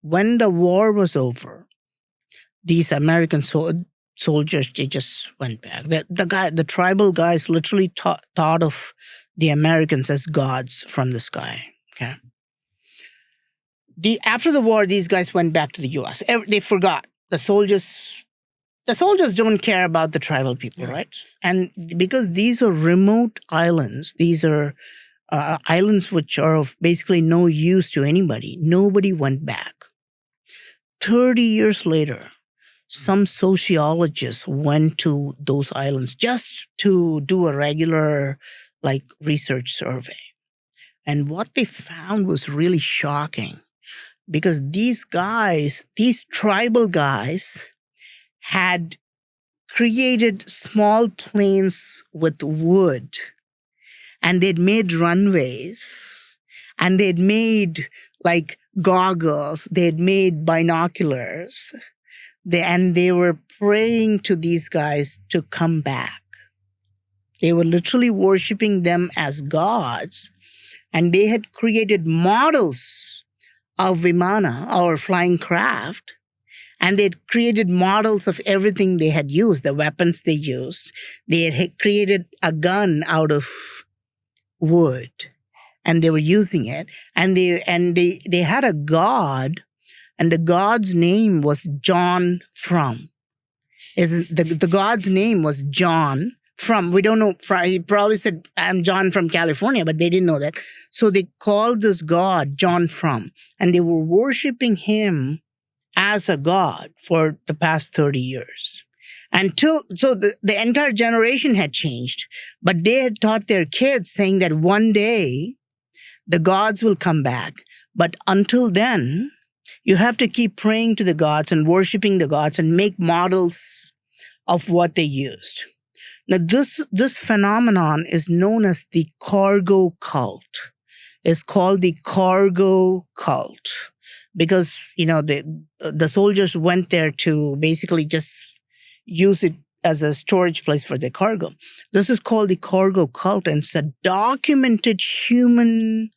When the war was over, these American soldiers, they just went back. The tribal guys literally thought of the Americans as gods from the sky. Okay. After the war, these guys went back to the US. They forgot. The soldiers don't care about the tribal people, right? And because these are remote islands, these are islands which are of basically no use to anybody. Nobody went back. 30 years later, some sociologists went to those islands just to do a regular research survey. And what they found was really shocking, because these tribal guys had created small planes with wood, and they'd made runways, and they'd made goggles, they'd made binoculars, and they were praying to these guys to come back. They were literally worshiping them as gods, and they had created models of Vimana, our flying craft, and they'd created models of everything they had used, the weapons they used. They had created a gun out of wood, and they were using it. And they had a god, and the god's name was John From. The god's name was John From. We don't know. He probably said, "I'm John from California," but they didn't know that. So they called this god John From, and they were worshiping him as a god for the past 30 years. So the entire generation had changed, but they had taught their kids saying that one day the gods will come back. But until then, you have to keep praying to the gods and worshiping the gods and make models of what they used. Now, this phenomenon is known as the cargo cult. It's called the cargo cult because, the soldiers went there to basically just use it as a storage place for their cargo. This is called the cargo cult, and it's a documented human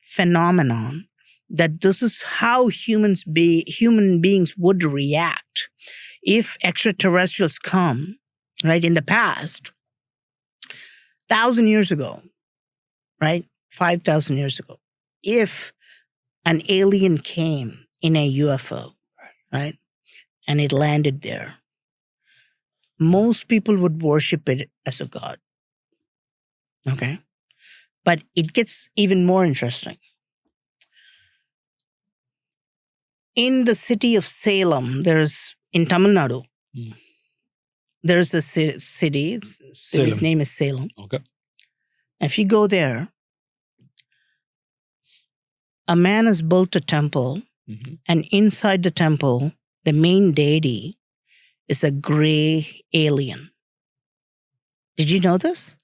phenomenon that this is how human beings would react if extraterrestrials come, right? In the past, 1,000 years ago, right? 5,000 years ago, if an alien came in a UFO, right? And it landed there, most people would worship it as a god. Okay? But it gets even more interesting. In the city of Salem, in Tamil Nadu, there's a city. City's name is Salem. Okay. If you go there, a man has built a temple, and inside the temple, the main deity is a gray alien. Did you know this?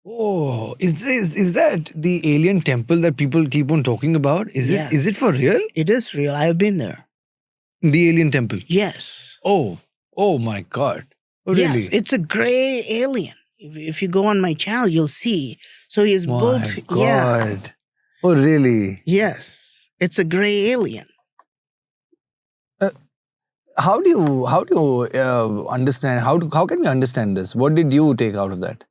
Is that the alien temple that people keep on talking about? Is it for real? It is real. I have been there. The alien temple? Yes. Oh my God. Oh, yes, really? it's a gray alien. If you go on my channel, you'll see. So he's built. God. Yeah. Oh, really? Yes. It's a gray alien. How do you understand? How can we understand this? What did you take out of that?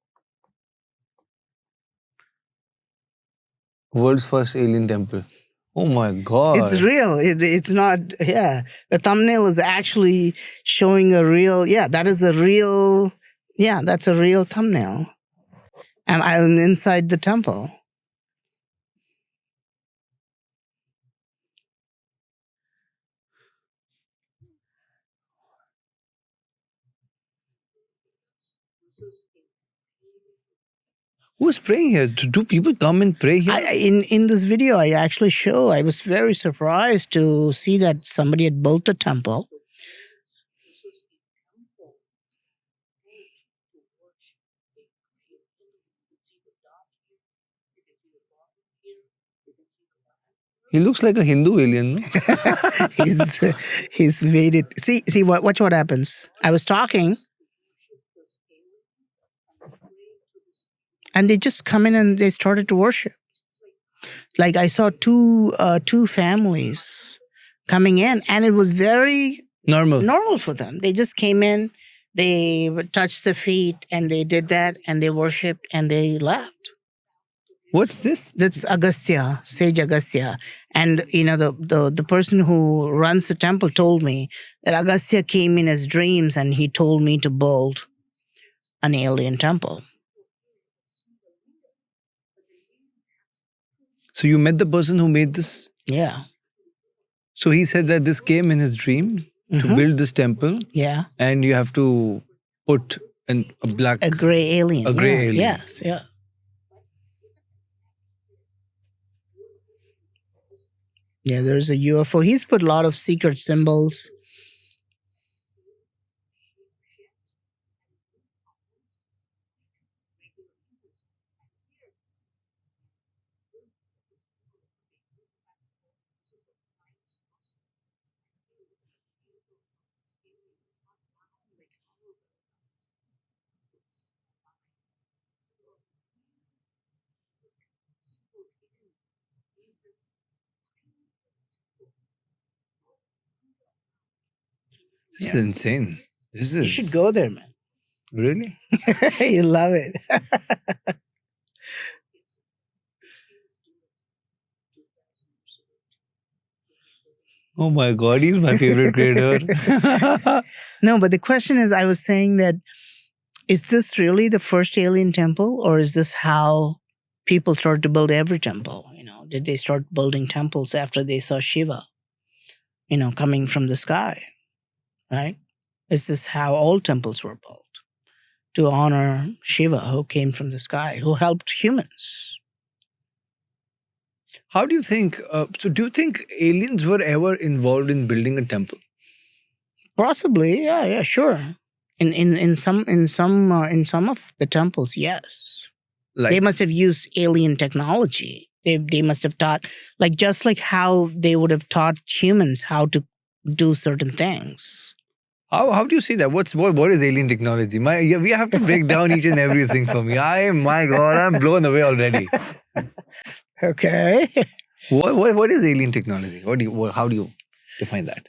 World's first alien temple. Oh my God. It's real. It's not, The thumbnail is actually showing a real, that's a real thumbnail. And I'm inside the temple. Who's praying here? Do people come and pray here? In this video, I was very surprised to see that somebody had built a temple. He looks like a Hindu alien, no? He's made it. See, watch what happens. I was talking, and they just come in and they started to worship. Like I saw two families coming in, and it was very normal for them. They just came in, they touched the feet, and they did that, and they worshipped, and they left. What's this? That's Agastya, Sage Agastya. And, the person who runs the temple told me that Agastya came in his dreams and he told me to build an alien temple. So you met the person who made this? Yeah. So he said that this came in his dream to build this temple. Yeah. And you have to put a gray alien. A gray alien. Yes, yeah. Yeah, there's a UFO. He's put a lot of secret symbols. This is insane. You should go there, man. Really? You love it. Oh my God, he's my favorite creator. No, but the question is, I was saying that, is this really the first alien temple, or is this how people started to build every temple? Did they start building temples after they saw Shiva? coming from the sky, right? This is how all temples were built, to honor Shiva, who came from the sky, who helped humans. How do you think? So, do you think aliens were ever involved in building a temple? Possibly, yeah, sure. In some of the temples, yes. They must have used alien technology. They must have taught, just like how they would have taught humans how to do certain things. How do you say that? What is alien technology? We have to break down each and everything for me. My God, I'm blown away already. Okay. What is alien technology? How do you define that?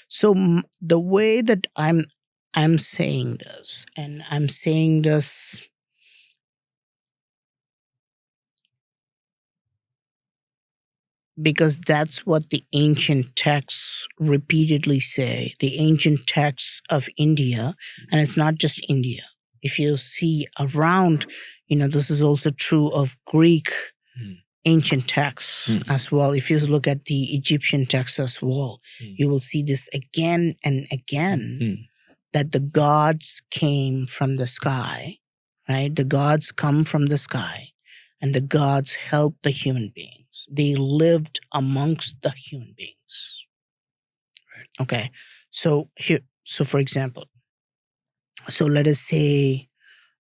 So the way that I'm saying this, and I'm saying this because that's what the ancient texts repeatedly say. The ancient texts of India, and it's not just India. If you see around, this is also true of Greek ancient texts as well. If you look at the Egyptian texts as well, you will see this again and again, that the gods came from the sky, right? The gods come from the sky, and the gods helped the human beings. They lived amongst the human beings. Right. Okay. So for example, let us say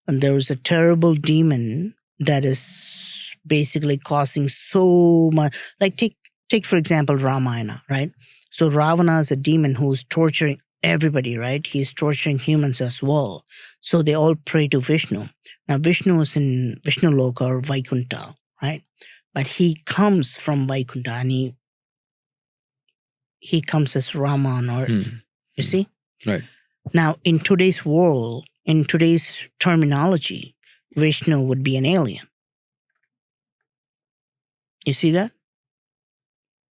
there was a terrible demon that is basically causing so much, take for example Ramayana, right? So Ravana is a demon who's torturing everybody, right? He's torturing humans as well. So they all pray to Vishnu. Now Vishnu is in Vishnu Loka or Vaikuntha, right? But he comes from Vaikuntha, and he comes as Raman, or you see? Right. Now in today's world, in today's terminology, Vishnu would be an alien. You see that?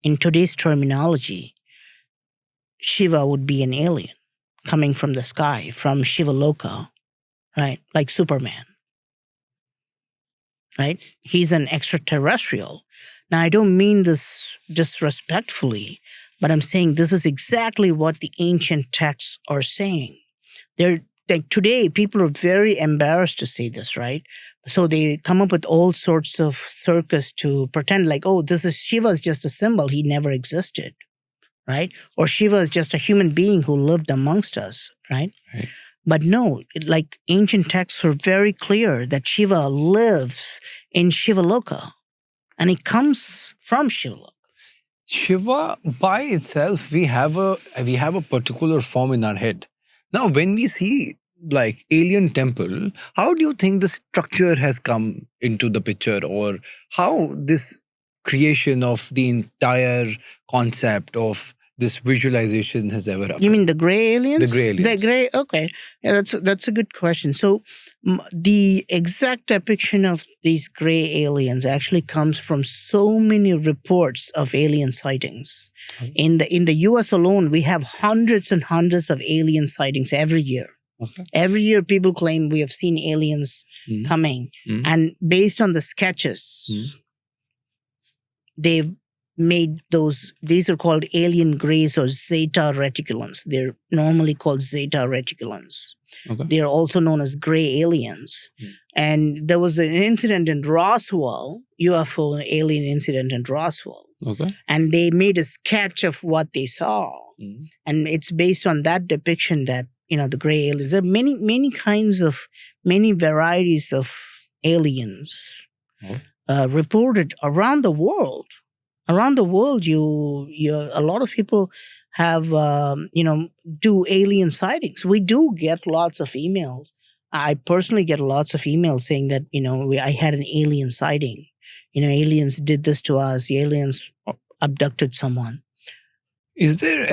In today's terminology, Shiva would be an alien coming from the sky, from Shiva Loka, right? Like Superman, right? He's an extraterrestrial. Now, I don't mean this disrespectfully, but I'm saying this is exactly what the ancient texts are saying. Today, people are very embarrassed to say this, right? So they come up with all sorts of circus to pretend this is Shiva's just a symbol. He never existed, right? Or Shiva is just a human being who lived amongst us, right? But no, ancient texts are very clear that Shiva lives in Shiva Loka, and he comes from Shiva Loka. Shiva by itself, we have a particular form in our head. Now, when we see alien temple, how do you think the structure has come into the picture, or how this creation of the entire concept of this visualization has ever happened? You mean the gray aliens? The gray aliens. The gray, okay. Yeah, that's a good question. So the exact depiction of these gray aliens actually comes from so many reports of alien sightings. In the US alone, we have hundreds and hundreds of alien sightings every year. Okay. Every year, people claim we have seen aliens coming. And based on the sketches, they've made these are called alien grays or zeta reticulans. They're normally called zeta reticulans. Okay. They are also known as gray aliens. And there was an incident in Roswell, UFO alien incident in Roswell. Okay. And they made a sketch of what they saw. And it's based on that depiction that, the gray aliens. There are many varieties of aliens reported around the world. Around the world, a lot of people have, do alien sightings. We do get lots of emails. I personally get lots of emails saying that, I had an alien sighting. Aliens did this to us. The aliens abducted someone. Is there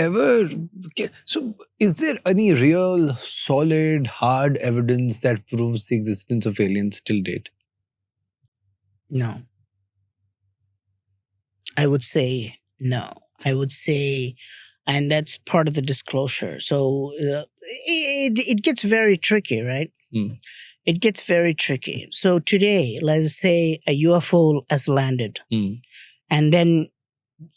any real, solid, hard evidence that proves the existence of aliens till date? No. I would say no. And that's part of the disclosure. So it gets very tricky, right? It gets very tricky. So today, let's say a UFO has landed, and then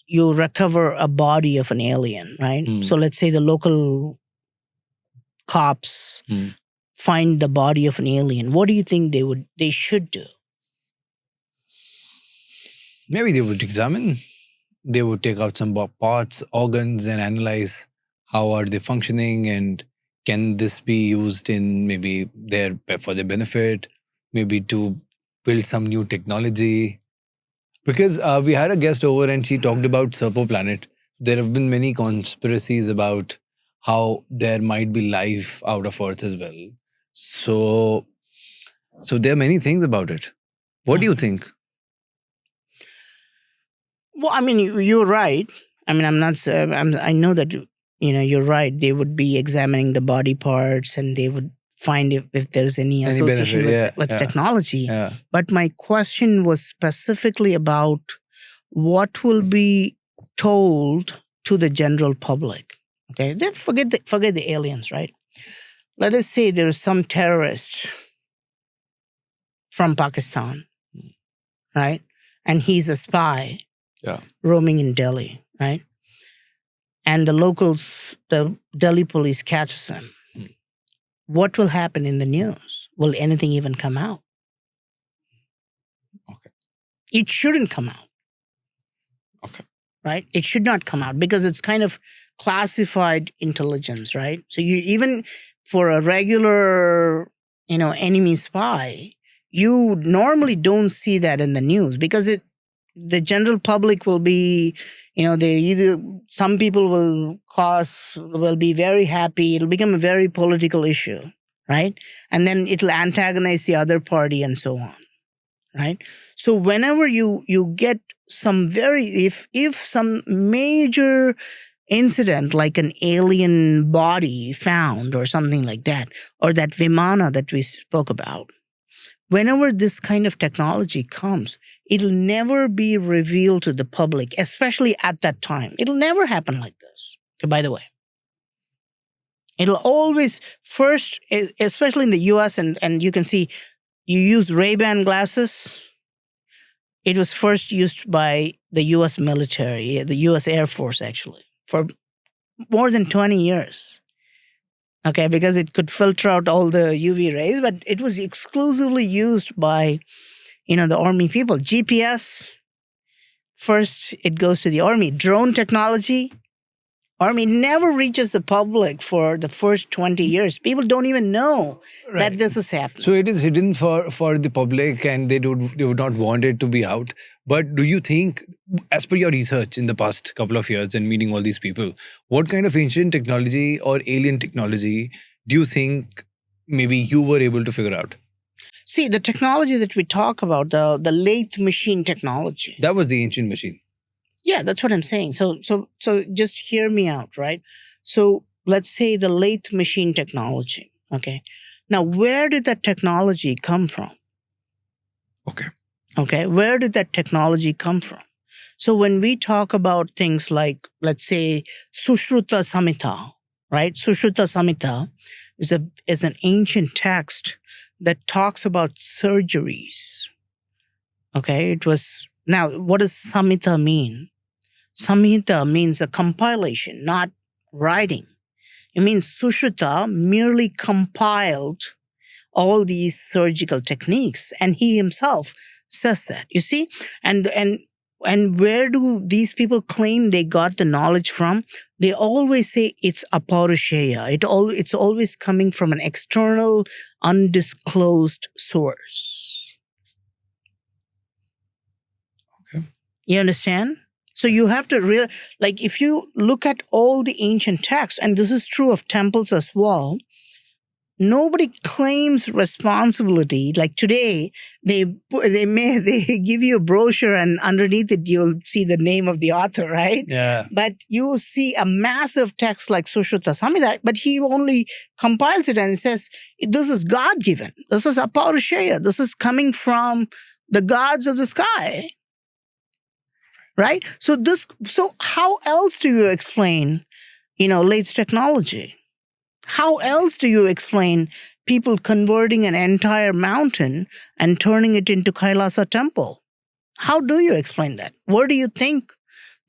you recover a body of an alien, right? So let's say the local cops find the body of an alien. What do you think they should do? Maybe they would examine. They would take out some parts, organs, and analyze how are they functioning, and can this be used in maybe for their benefit, maybe to build some new technology. Because we had a guest over and she talked about Serpo Planet. There have been many conspiracies about how there might be life out of Earth as well. So there are many things about it. What do you think? Well, I mean, you're right. I mean, I know that, you're right. They would be examining the body parts and they would find if there's any association with technology. Yeah. But my question was specifically about what will be told to the general public. Okay, then forget the aliens, right? Let us say there's some terrorist from Pakistan, right? And he's a spy roaming in Delhi, right? And the locals, the Delhi police catches him. What will happen in the news? Will anything even come out? Okay. It shouldn't come out. Okay. Right? It should not come out because it's kind of classified intelligence, right? So you even for a regular, enemy spy, you normally don't see that in the news because the general public will be, some people will be very happy. It'll become a very political issue, right? And then it'll antagonize the other party and so on, right? So whenever you get some if some major incident like an alien body found or something like that, or that Vimana that we spoke about, whenever this kind of technology comes, it'll never be revealed to the public, especially at that time. It'll never happen like this, by the way. It'll always first, especially in the US, and you can see, you use Ray-Ban glasses. It was first used by the US military, the US Air Force actually, for more than 20 years. Okay, because it could filter out all the UV rays, but it was exclusively used by, the Army people. GPS, first it goes to the Army. Drone technology, Army never reaches the public for the first 20 years. People don't even know that this is happening. So it is hidden for the public and they would not want it to be out. But do you think, as per your research in the past couple of years and meeting all these people, what kind of ancient technology or alien technology do you think maybe you were able to figure out? See, the technology that we talk about, the lathe machine technology. That was the ancient machine. Yeah, that's what I'm saying. So just hear me out, right? So let's say the lathe machine technology. Okay. Now, where did that technology come from? Okay. Where did that technology come from? So when we talk about things like, let's say, Sushruta Samhita, right? Sushruta Samhita is an ancient text that talks about surgeries. Okay. Now, what does Samhita mean? Samhita means a compilation, not writing. It means Sushruta merely compiled all these surgical techniques, and he himself says that. You see, and where do these people claim they got the knowledge from? They always say it's aparusheya. It's always coming from an external, undisclosed source. Okay, you understand? So you have to if you look at all the ancient texts, and this is true of temples as well, nobody claims responsibility. Like today, they give you a brochure and underneath it you'll see the name of the author, right? Yeah. But you will see a massive text like Sushruta Samhita, but he only compiles it and says, this is God-given. This is aparusheya. This is coming from the gods of the sky. Right? So how else do you explain, lathe technology? How else do you explain people converting an entire mountain and turning it into Kailasa temple? How do you explain that? Where do you think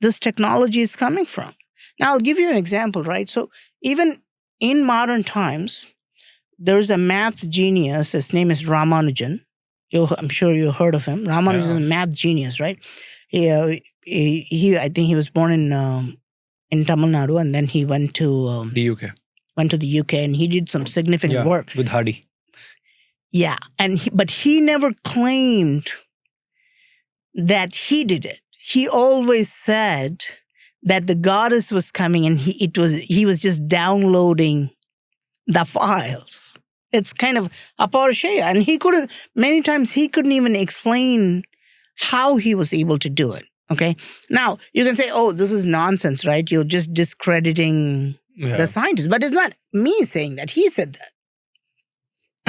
this technology is coming from. Now, I'll give you an example, right? So even in modern times, there's a math genius. His name is Ramanujan. I'm sure you heard of him. Ramanujan is a math genius, right? I think he was born in Tamil Nadu, and then he went to The UK. Went to the UK, and he did some significant work with Hardy. Yeah, but he never claimed that he did it. He always said that the goddess was coming, and he was just downloading the files. It's kind of a parashaya, and many times he couldn't even explain how he was able to do it. Okay, now you can say, "Oh, this is nonsense," right? You're just discrediting the scientists, but it's not me saying that. He said that.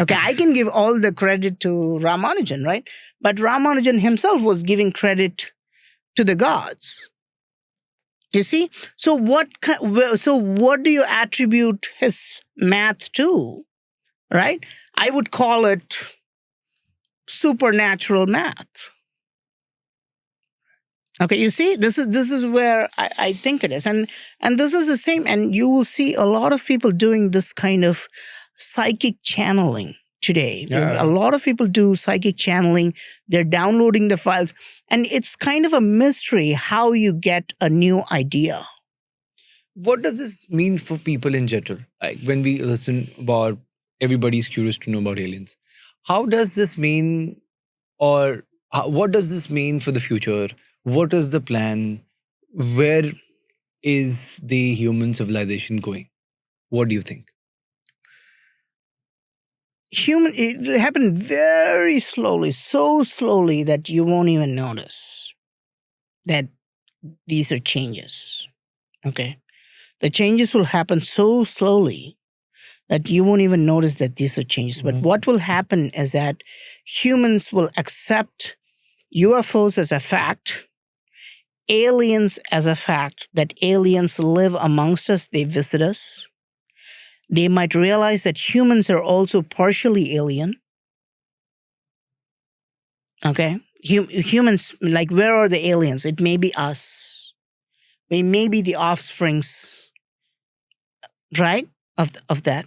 Okay, I can give all the credit to Ramanujan, right? But Ramanujan himself was giving credit to the gods. You see? So what do you attribute his math to, right? I would call it supernatural math. Okay, you see, this is where I think it is. And this is the same, and you will see a lot of people doing this kind of psychic channeling today. A lot of people do psychic channeling. They're downloading the files, and it's kind of a mystery how you get a new idea. What does this mean for people in general? Like when we listen about everybody's curious to know about aliens. How does this mean, or what does this mean for the future? What is the plan? Where is the human civilization going? What do you think? It happened very slowly, so slowly that you won't even notice that these are changes. Okay? The changes will happen so slowly that you won't even notice that these are changes. But what will happen is that humans will accept UFOs as a fact, aliens as a fact, that aliens live amongst us, they visit us. They might realize that humans are also partially alien. Okay? Humans, like, where are the aliens? It may be us. We may be the offsprings, right, of that.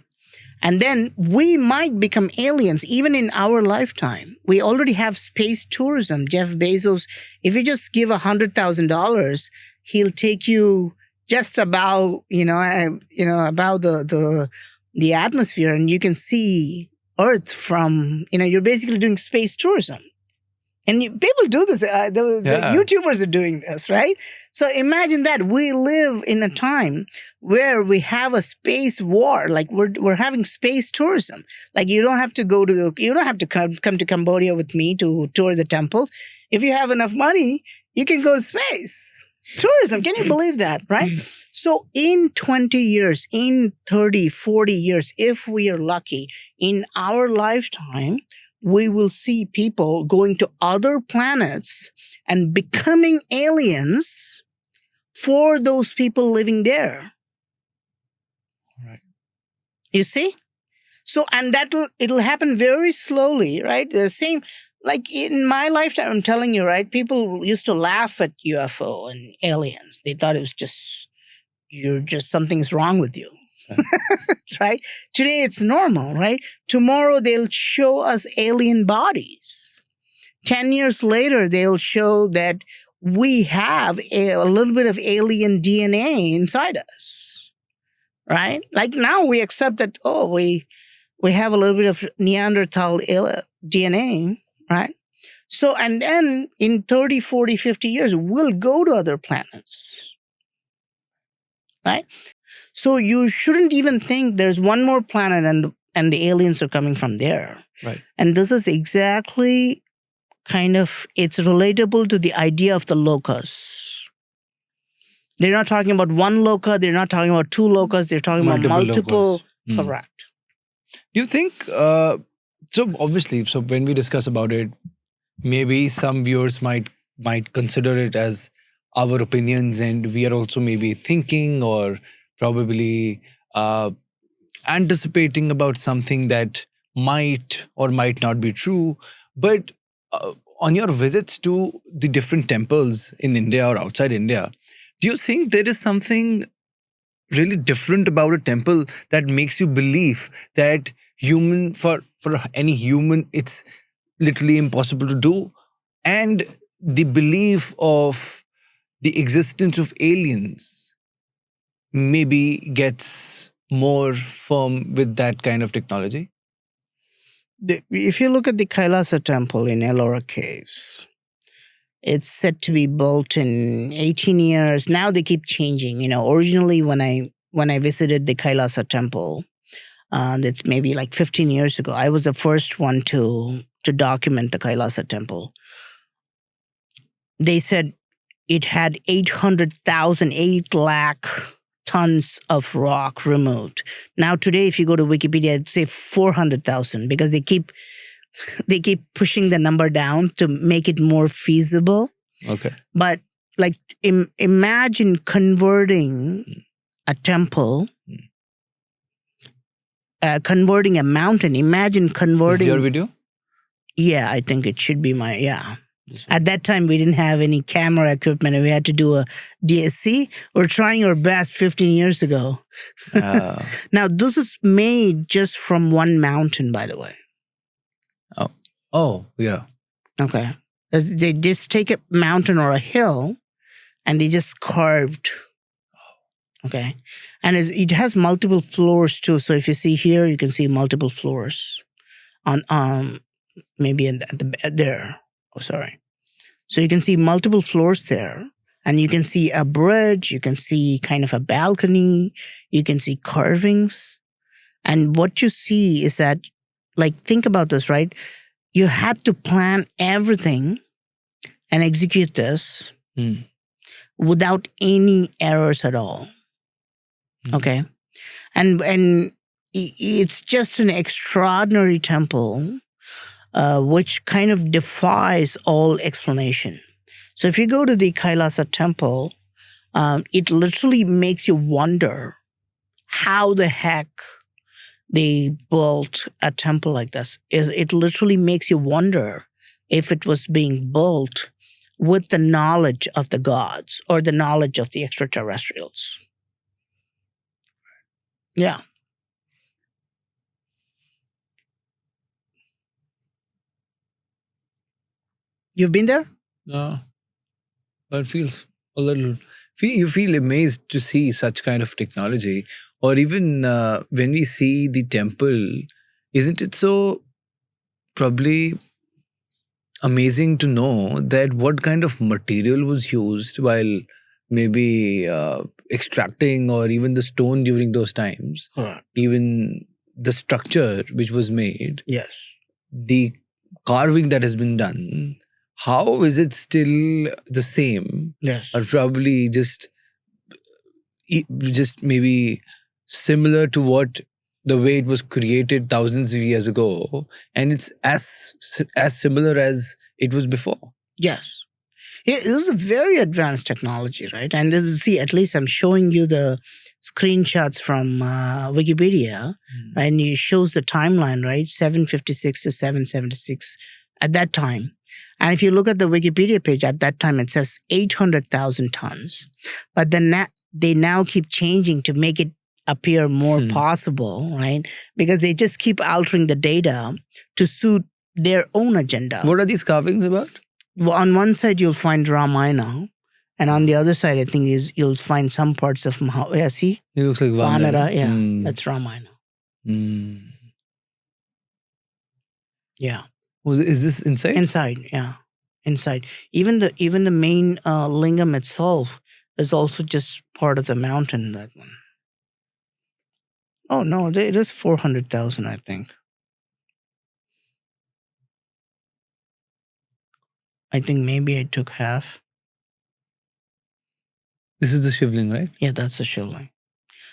And then we might become aliens even in our lifetime. We already have space tourism. Jeff Bezos, if you just give $100,000, he'll take you just about, about the atmosphere, and you can see Earth from, you're basically doing space tourism. And people do this. The YouTubers are doing this, right? So imagine that we live in a time where we have a space war. Like we're having space tourism. Like you don't have to come to Cambodia with me to tour the temples. If you have enough money, you can go to space tourism. Can you believe that, right? So in 20 years, in 30, 40 years, if we are lucky, in our lifetime, we will see people going to other planets and becoming aliens for those people living there. Right. You see? So, and it'll happen very slowly, right? The same, like in my lifetime, I'm telling you, right? People used to laugh at UFO and aliens. They thought it was something's wrong with you. Right? Today it's normal, right? Tomorrow they'll show us alien bodies. 10 years later, they'll show that we have a little bit of alien DNA inside us. Right? Like now we accept that, we have a little bit of Neanderthal DNA, right? So, and then in 30, 40, 50 years, we'll go to other planets. Right? So you shouldn't even think there's one more planet and the aliens are coming from there. Right. And this is exactly it's relatable to the idea of the locus. They're not talking about one loca, they're not talking about two locas, they're talking about multiple. Correct. Do you think, so when we discuss about it, maybe some viewers might consider it as our opinions, and we are also maybe thinking or probably anticipating about something that might or might not be true. But on your visits to the different temples in India or outside India, Do you think there is something really different about a temple that makes you believe that for any human it's literally impossible to do, and the belief of the existence of aliens maybe gets more firm with that kind of technology? If you look at the Kailasa temple in Ellora Caves, it's said to be built in 18 years. Now they keep changing. Originally when I visited the Kailasa temple, that's maybe like 15 years ago, I was the first one to document the Kailasa temple. They said it had 8 lakh tons of rock removed. Now today, if you go to Wikipedia, it'd say 400,000 because they keep pushing the number down to make it more feasible. Okay. But like imagine converting a temple, converting a mountain. Imagine converting. Is your video? Yeah, I think it should be At that time, we didn't have any camera equipment and we had to do a DSC. We're trying our best 15 years ago. Now, this is made just from one mountain, by the way. Oh, yeah. Okay. They just take a mountain or a hill and they just carved. Okay. And it has multiple floors too. So if you see here, you can see multiple floors on maybe there. Oh, sorry. So you can see multiple floors there, and you can see a bridge, you can see kind of a balcony, you can see carvings. And what you see is that, like, think about this, right? You had to plan everything and execute this without any errors at all. Okay. And it's just an extraordinary temple, which kind of defies all explanation. So if you go to the Kailasa temple, it literally makes you wonder how the heck they built a temple like this. It literally makes you wonder if it was being built with the knowledge of the gods or the knowledge of the extraterrestrials. Yeah. You've been there? No. But it feels a little... You feel amazed to see such kind of technology. Or even when we see the temple, isn't it so probably amazing to know that what kind of material was used while maybe extracting or even the stone during those times? Correct. Even the structure which was made. Yes. The carving that has been done. How is it still the same? Yes. Or probably just maybe similar to what the way it was created thousands of years ago, and it's as similar as it was before. Yes. Yeah, this is a very advanced technology, right? And this is, see, at least I'm showing you the screenshots from Wikipedia, right? And it shows the timeline, right? 756 to 776 at that time. And if you look at the Wikipedia page, at that time it says 800,000 tons. But then they now keep changing to make it appear more possible, right? Because they just keep altering the data to suit their own agenda. What are these carvings about? Well, on one side, you'll find Ramayana. And on the other side, I think you'll find some parts of Mahabharata. Yeah, see? It looks like Vanara. Yeah, that's Ramayana. Yeah. Is this inside? Inside, yeah. Inside. Even the main Lingam itself is also just part of the mountain, that one. Oh, no, it is 400,000, I think. I think maybe I took half. This is the Shivling, right? Yeah, that's the Shivling.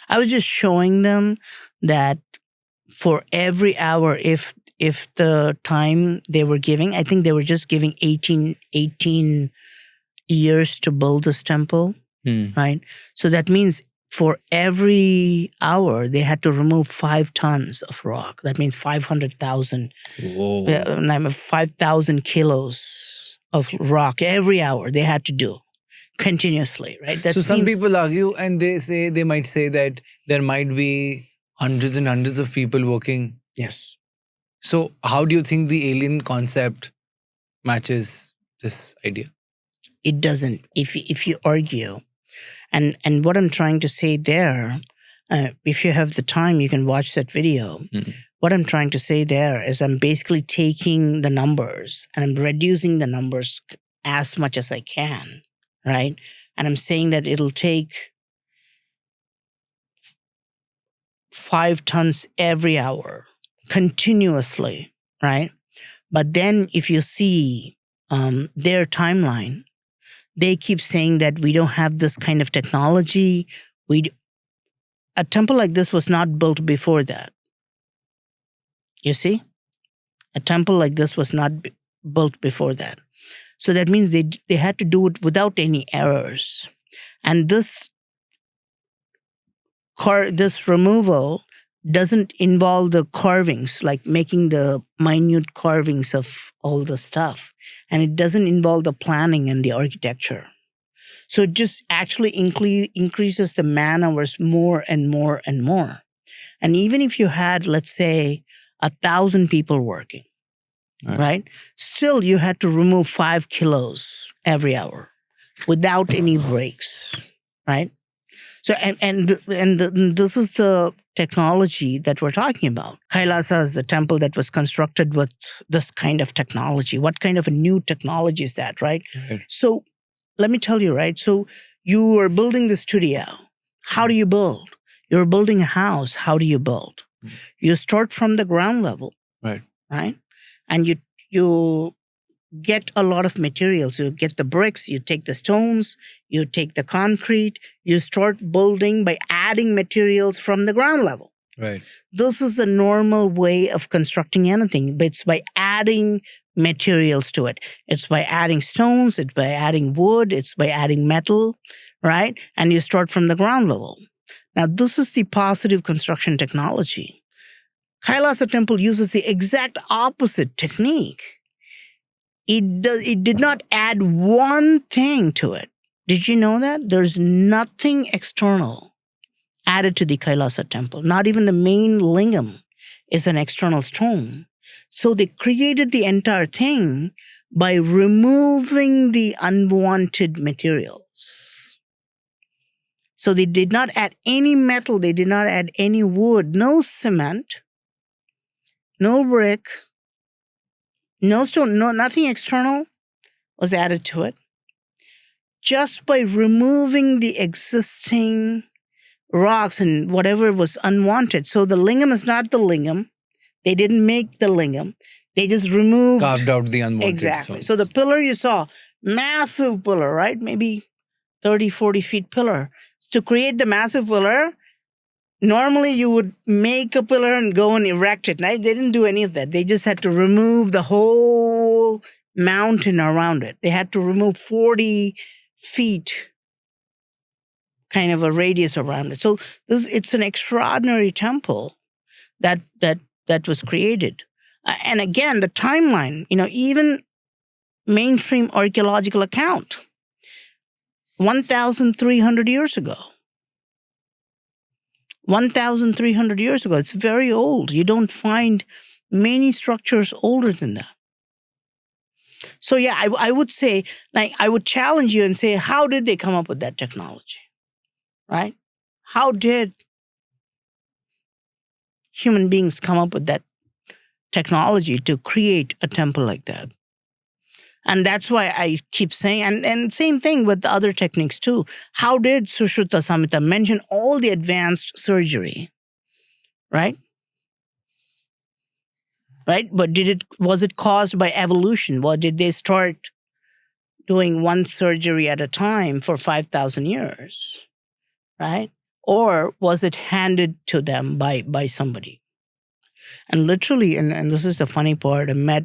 I was just showing them that for every hour, if the time they were giving, I think they were just giving 18 years to build this temple, right? So that means for every hour, they had to remove 5 tons of rock. That means 500,000. Whoa. 5,000 kilos of rock every hour they had to do. continuously, right? That So some seems- people argue and they might say that there might be hundreds and hundreds of people working. Yes. So how do you think the alien concept matches this idea? It doesn't. If you argue, and what I'm trying to say there, if you have the time, you can watch that video. Mhm. What I'm trying to say there is I'm basically taking the numbers and I'm reducing the numbers as much as I can, right? And I'm saying that it'll take 5 tons every hour continuously, right? But then if you see their timeline, they keep saying that we don't have this kind of technology. A temple like this was not built before that. You see? A temple like this was not built before that. So that means they had to do it without any errors. And this removal doesn't involve the carvings, like making the minute carvings of all the stuff. And it doesn't involve the planning and the architecture. So it just actually increases the man hours more and more and more. And even if you had, let's say, 1,000 people working, right? Still, you had to remove 5 kilos every hour without any breaks, right? So, and this is the technology that we're talking about. Kailasa is the temple that was constructed with this kind of technology. What kind of a new technology is that, right? So, let me tell you, right? So, you are building the studio. How do you build? You're building a house. How do you build? You start from the ground level, Right? And you get a lot of materials. You get the bricks, you take the stones, you take the concrete, you start building by adding materials from the ground level. Right. This is the normal way of constructing anything, but it's by adding materials to it. It's by adding stones, it's by adding wood, it's by adding metal, right? And you start from the ground level. Now, this is the positive construction technology. Kailasa temple uses the exact opposite technique. It did not add one thing to it. Did you know that? There's nothing external added to the Kailasa temple. Not even the main lingam is an external stone. So they created the entire thing by removing the unwanted materials. So they did not add any metal, they did not add any wood, no cement, no brick, no stone, nothing external was added to it. Just by removing the existing rocks and whatever was unwanted. So the lingam is not the lingam. They didn't make the lingam. They just removed. Carved out the unwanted. Exactly. stones. So the pillar you saw, massive pillar, right? Maybe 30, 40 feet pillar. To create the massive pillar, normally you would make a pillar and go and erect it. Right? They didn't do any of that. They just had to remove the whole mountain around it. They had to remove 40 feet kind of a radius around it. So it's an extraordinary temple that was created. And again, the timeline, even mainstream archaeological account, 1,300 years ago. 1,300 years ago. It's very old. You don't find many structures older than that. So yeah, I would say, I would challenge you and say, how did they come up with that technology? Right? How did human beings come up with that technology to create a temple like that? And that's why I keep saying, and same thing with the other techniques too. How did Sushruta Samhita mention all the advanced surgery? Right? Right? But was it caused by evolution? Well, did they start doing one surgery at a time for 5,000 years? Right? Or was it handed to them by somebody? And literally, and this is the funny part, I met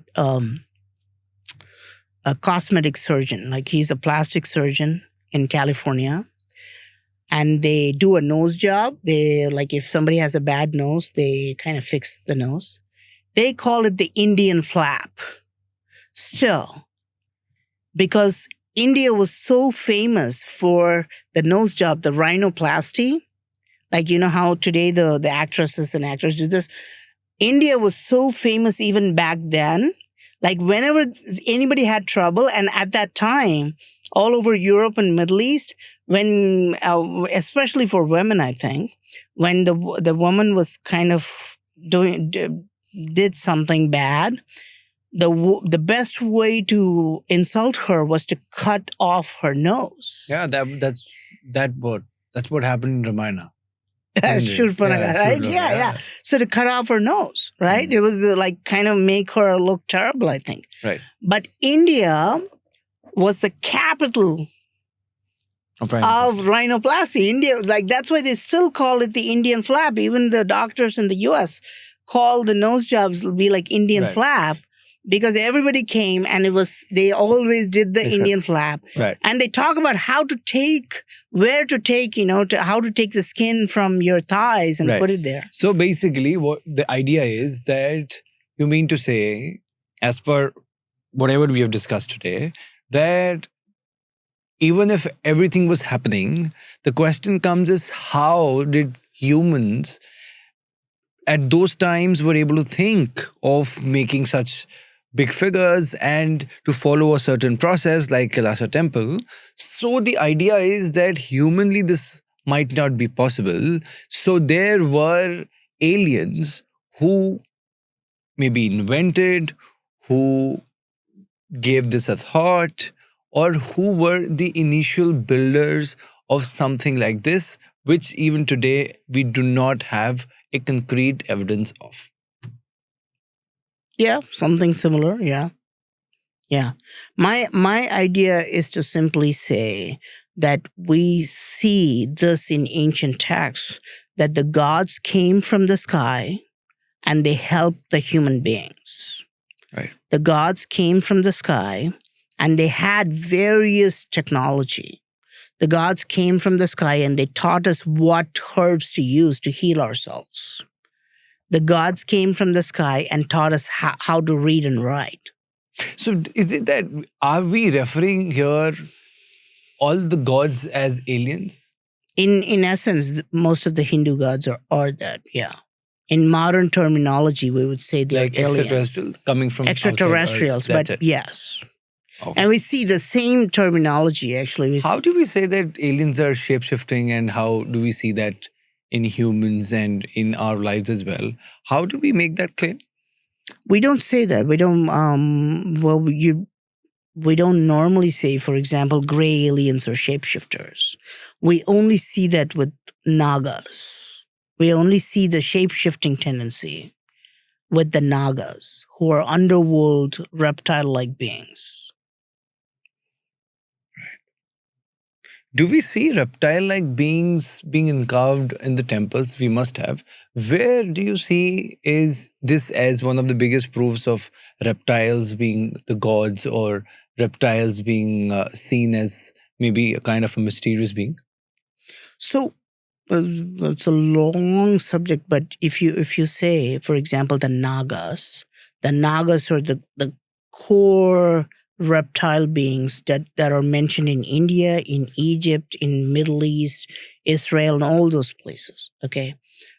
a cosmetic surgeon. He's a plastic surgeon in California. And they do a nose job. If somebody has a bad nose, they kind of fix the nose. They call it the Indian flap. Still, because India was so famous for the nose job, the rhinoplasty. Like, you know how today the actresses and actors do this? India was so famous even back then. Like whenever anybody had trouble, and at that time, all over Europe and Middle East, when, especially for women, I think, when the woman was kind of did something bad, the best way to insult her was to cut off her nose. Yeah, that's what happened in Ramayana. Shurpanakha, right? Yeah. So to cut off her nose, right? It was like kind of make her look terrible, I think. Right. But India was the capital of rhinoplasty. India, like that's why they still call it the Indian flap. Even the doctors in the US call the nose jobs will be like Indian flap. Because everybody came and they always did the Indian flap. Right. And they talk about how to take, where to take, how to take the skin from your thighs and put it there. So basically, what the idea is that you mean to say, as per whatever we have discussed today, that even if everything was happening, the question comes is how did humans at those times were able to think of making such big figures and to follow a certain process like Kailasa temple. So the idea is that humanly this might not be possible. So there were aliens who maybe invented, who gave this a thought, or who were the initial builders of something like this, which even today we do not have a concrete evidence of. Yeah, something similar. Yeah. My idea is to simply say that we see this in ancient texts, that the gods came from the sky and they helped the human beings. Right. The gods came from the sky and they had various technology. The gods came from the sky and they taught us what herbs to use to heal ourselves. The gods came from the sky and taught us how to read and write. So is it that, are we referring here all the gods as aliens? In essence, most of the Hindu gods are that, yeah. In modern terminology, we would say they're like aliens. Extraterrestrials coming from Extraterrestrials, but yes. Okay. And we see the same terminology, actually. How do we say that aliens are shape-shifting, and how do we see that in humans and in our lives as well? How do we make that claim? We don't say that. We don't, we don't normally say, for example, gray aliens or shapeshifters. We only see that with NAGAS. We only see the shape-shifting tendency with the NAGAS, who are underworld reptile-like beings. Do we see reptile-like beings being carved in the temples? We must have. Where do you see is this as one of the biggest proofs of reptiles being the gods, or reptiles being seen as maybe a kind of a mysterious being? So it's a long subject, but if you say, for example, the Nagas are the core reptile beings that are mentioned in India, in Egypt, in Middle East, Israel, and all those places. Okay,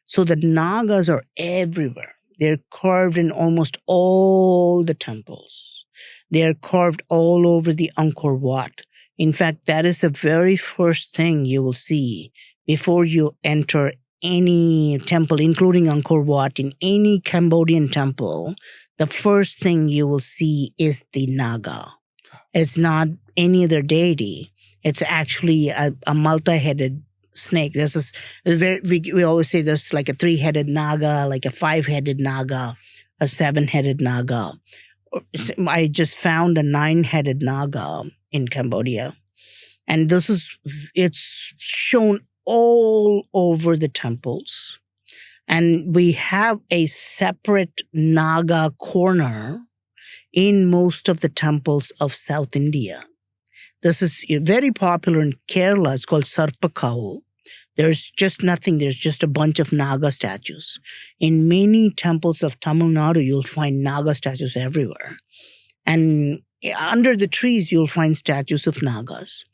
so the Nagas are everywhere. They're carved in almost all the temples. They're carved all over the Angkor Wat. In fact, that is the very first thing you will see before you enter any temple, including Angkor Wat. In any Cambodian temple, the first thing you will see is the Naga. It's not any other deity. It's actually a multi-headed snake. We always say there's like a 3-headed Naga, like a 5-headed Naga, a 7-headed Naga. I just found a 9-headed Naga in Cambodia. And it's shown all over the temples. And we have a separate Naga corner in most of the temples of South India. This is very popular in Kerala. It's called Sarpakau. There's just nothing. There's just a bunch of Naga statues. In many temples of Tamil Nadu, you'll find Naga statues everywhere. And under the trees, you'll find statues of Nagas.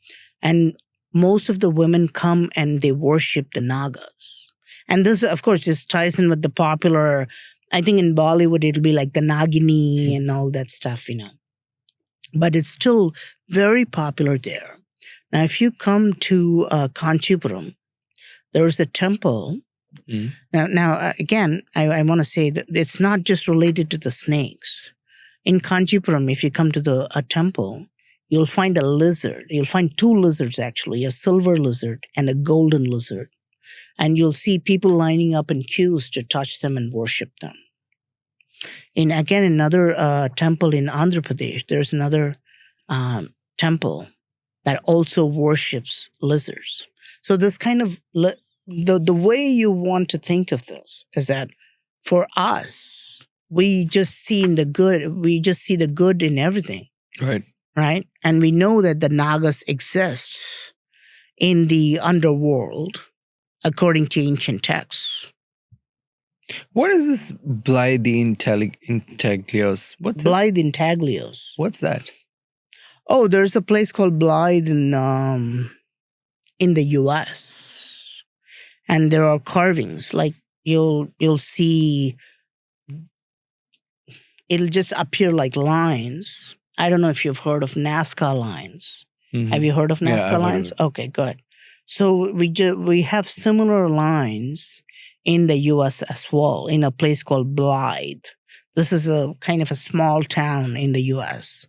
And most of the women come and they worship the Nagas. And this, of course, just ties in with the popular, I think in Bollywood, it'll be like the Nagini and all that stuff, But it's still very popular there. Now, if you come to Kanchipuram, there is a temple. Now, again, I want to say that it's not just related to the snakes. In Kanchipuram, if you come to a temple, you'll find a lizard. You'll find two lizards, actually, a silver lizard and a golden lizard. And you'll see people lining up in queues to touch them and worship them. Again, another temple in Andhra Pradesh, there's another temple that also worships lizards. So this kind of, the way you want to think of this is that for us, we just see the good in everything. Right? And we know that the Nagas exist in the underworld according to ancient texts. What is this Blythe intaglios? What's Blythe intaglios? What's that? Oh, there's a place called Blythe in the US. And there are carvings. Like you'll see, it'll just appear like lines. I don't know if you've heard of Nazca lines. Mm-hmm. Have you heard of Nazca lines? Okay, good. So we have similar lines in the US as well, in a place called Blythe. This is a kind of a small town in the US.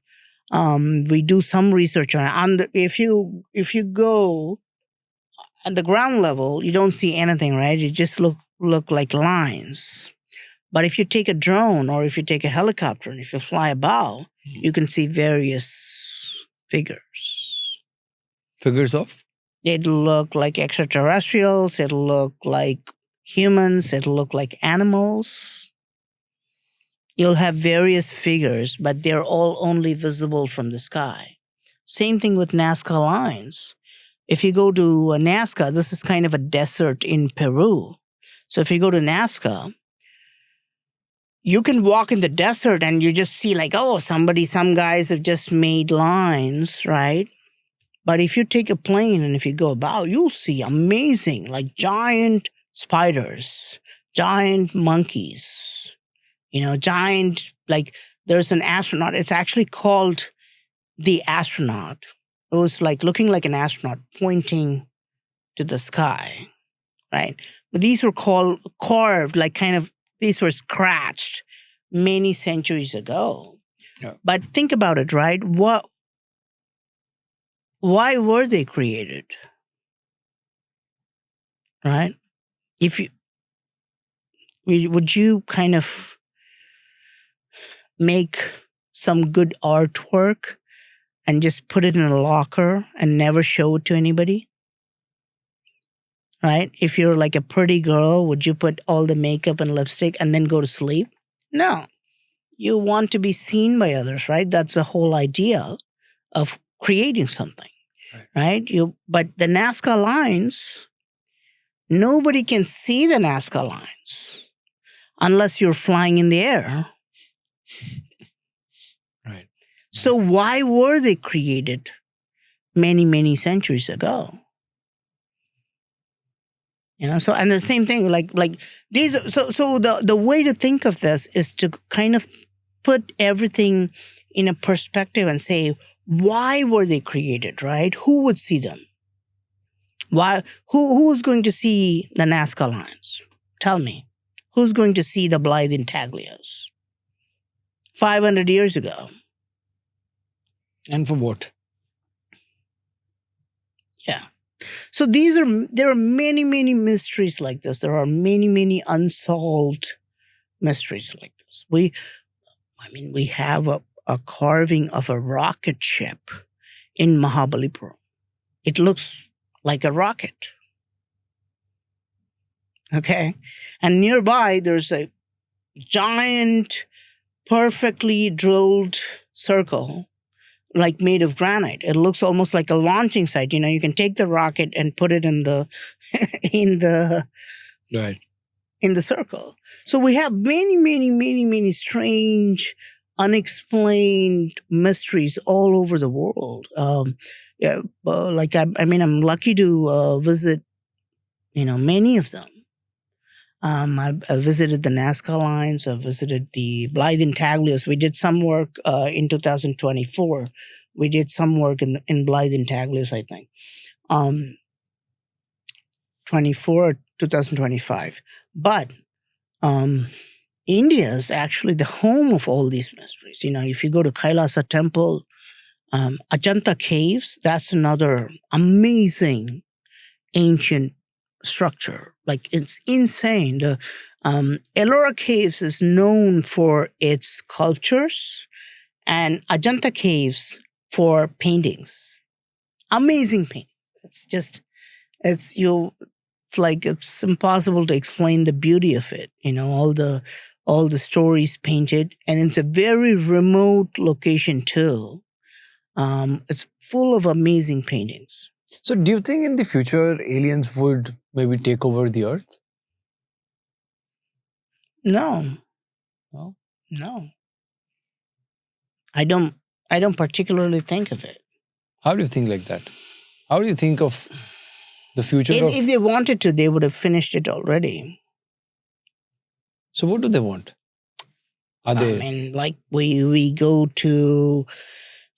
We do some research on it. If you go at the ground level, you don't see anything, right? You just look like lines. But if you take a drone or if you take a helicopter and if you fly above, you can see various figures. Figures of? It'll look like extraterrestrials. It'll look like humans. It'll look like animals. You'll have various figures, but they're all only visible from the sky. Same thing with Nazca lines. If you go to Nazca, this is kind of a desert in Peru. So if you go to Nazca, you can walk in the desert and you just see like, oh, some guys have just made lines, right? But if you take a plane and if you go about, you'll see amazing, like giant spiders, giant monkeys, giant, like there's an astronaut. It's actually called the astronaut. It was like looking like an astronaut pointing to the sky, right? But these were carved, like kind of, these were scratched many centuries ago. Yeah. But think about it, right? Why were they created? Right? Would you kind of make some good artwork and just put it in a locker and never show it to anybody? Right? If you're like a pretty girl, would you put all the makeup and lipstick and then go to sleep? No. You want to be seen by others, right? That's the whole idea of creating something, right? But the Nazca lines, nobody can see the Nazca lines unless you're flying in the air. Right. So why were they created many, many centuries ago? So, and the same thing, like these, so the way to think of this is to kind of put everything in a perspective and say, why were they created, right? Who would see them? Why? Who's going to see the Nazca lines? Tell me. Who's going to see the Blythe intaglios? 500 years ago. And for what? Yeah. So there are many, many mysteries like this. There are many, many unsolved mysteries like this. We have a carving of a rocket ship in Mahabalipuram. It looks like a rocket. Okay. And nearby, there's a giant, perfectly drilled circle, like made of granite. It looks almost like a launching site. You can take the rocket and put it in the right. in the circle. So we have many, many, many, many strange unexplained mysteries all over the world. I'm lucky to visit, many of them. I visited the Nazca lines. I visited the Blythe intaglios. We did some work in 2024. We did some work in Blythe intaglios, I think. 24 or 2025. But India is actually the home of all these mysteries. If you go to Kailasa temple, Ajanta caves, that's another amazing ancient structure. Like, it's insane. The Ellora Caves is known for its sculptures, and Ajanta Caves for paintings. Amazing painting. It's impossible to explain the beauty of it. All the stories painted, and it's a very remote location too. It's full of amazing paintings. So do you think in the future aliens would maybe take over the earth? No. I don't particularly think of it. How do you think like that? How do you think of the future? If they wanted to, they would have finished it already. So what do they want? We go to,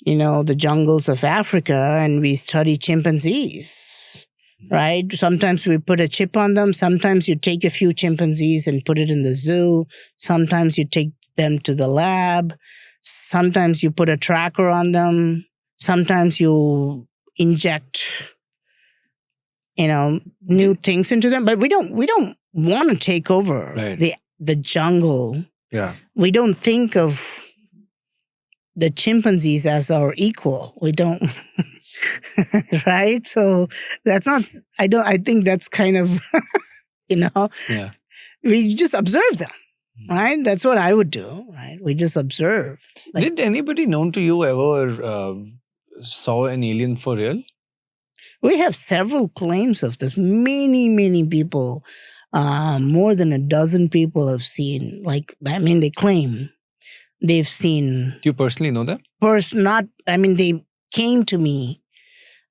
the jungles of Africa and we study chimpanzees, right? Sometimes we put a chip on them. Sometimes you take a few chimpanzees and put it in the zoo. Sometimes you take them to the lab. Sometimes you put a tracker on them. Sometimes you inject, new things into them. But we don't want to take over the jungle. Yeah. We don't think of the chimpanzees as our equal. We don't, right? So that's not, I think that's kind of, Yeah. We just observe them, right? That's what I would do, right? We just observe. Did anybody known to you ever saw an alien for real? We have several claims of this. Many, many people, more than a dozen people have seen, they claim they've seen. Do you personally know them? They came to me.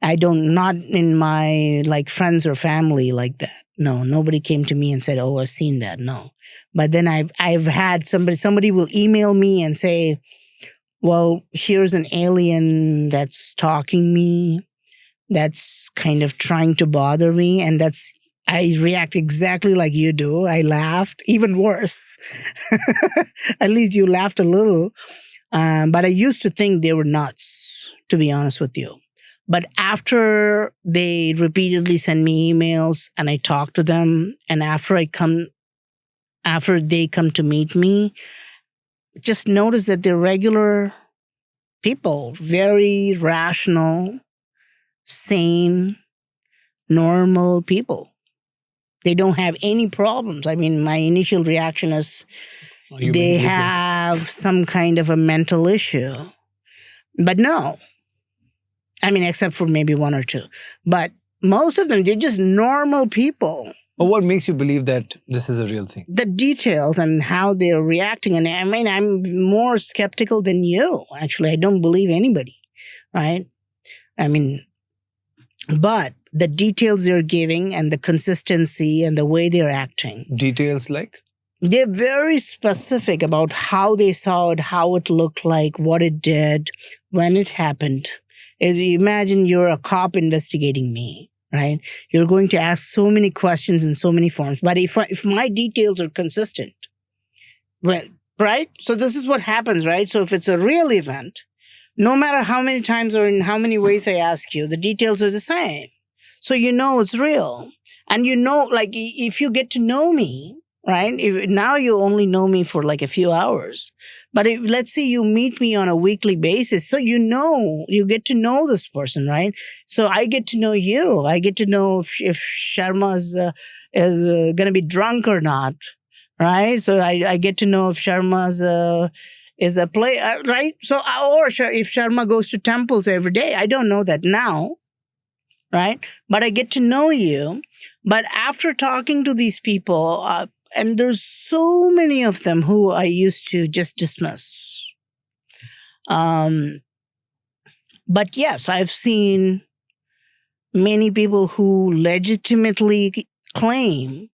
Not in my friends or family like that. No, nobody came to me and said, "Oh, I've seen that." No. But then I've had somebody will email me and say, "Well, here's an alien that's stalking me, that's kind of trying to bother me," and I react exactly like you do. I laughed, even worse. At least you laughed a little. But I used to think they were nuts, to be honest with you. But after they repeatedly send me emails and I talk to them, and after they come to meet me, just notice that they're regular people, very rational, sane, normal people. They don't have any problems. My initial reaction is they have some kind of a mental issue. But no. Except for maybe one or two. But most of them, they're just normal people. But what makes you believe that this is a real thing? The details and how they're reacting. And I'm more skeptical than you. Actually, I don't believe anybody, right? But the details they're giving and the consistency and the way they're acting. Details like? They're very specific about how they saw it, how it looked like, what it did, when it happened. Imagine you're a cop investigating me, right? You're going to ask so many questions in so many forms. But if my details are consistent, well, right? So this is what happens, right? So if it's a real event, no matter how many times or in how many ways I ask you, the details are the same. So it's real. And if you get to know me, right? Now you only know me for a few hours. But let's say you meet me on a weekly basis. So you get to know this person, right? So I get to know you. I get to know if Sharma is going to be drunk or not, right? So I get to know if Sharma is a play, right? So, or if Sharma goes to temples every day. I don't know that now, right? But I get to know you. But after talking to these people, and there's so many of them who I used to just dismiss, But yes, I've seen many people who legitimately claim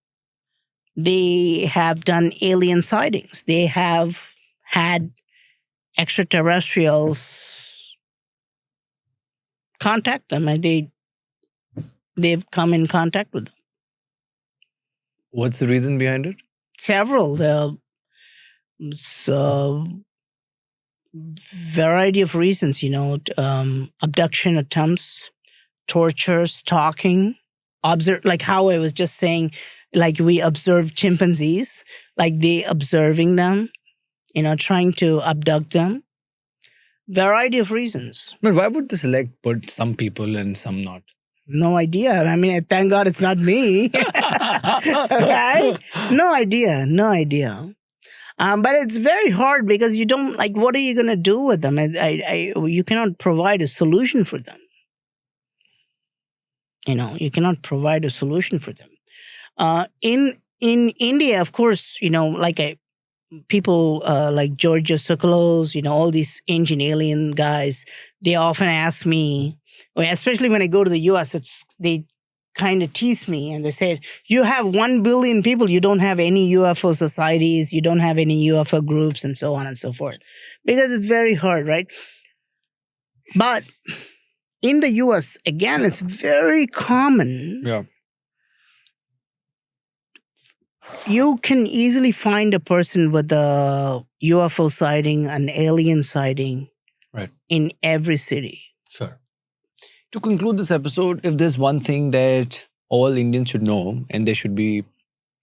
they have done alien sightings. They have had extraterrestrials contact them, and they've come in contact with them. What's the reason behind it? Several. So variety of reasons, abduction attempts, torture, stalking, like how I was just saying, like we observe chimpanzees, like they observing them, trying to abduct them. Variety of reasons. But why would the select put some people and some not? No idea. I mean, thank God it's not me. Right? No idea. But it's very hard because you don't, like, what are you going to do with them? You cannot provide a solution for them. You cannot provide a solution for them. In India, of course, people like Georgia Sokolos, all these ancient alien guys, they often ask me, especially when I go to the US, they kind of tease me and they say, you have 1 billion people, you don't have any UFO societies, you don't have any UFO groups, and so on and so forth. Because it's very hard, right? But in the US, again, it's very common. Yeah. You can easily find a person with a UFO sighting, an alien sighting, right, in every city. Sure. To conclude this episode, if there's one thing that all Indians should know, and they should be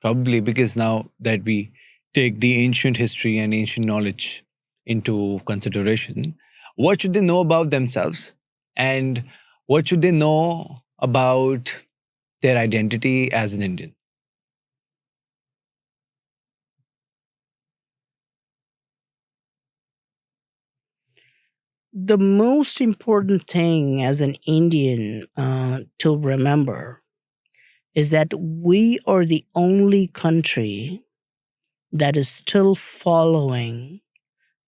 probably, because now that we take the ancient history and ancient knowledge into consideration, what should they know about themselves? And what should they know about their identity as an Indian? The most important thing as an Indian to remember is that we are the only country that is still following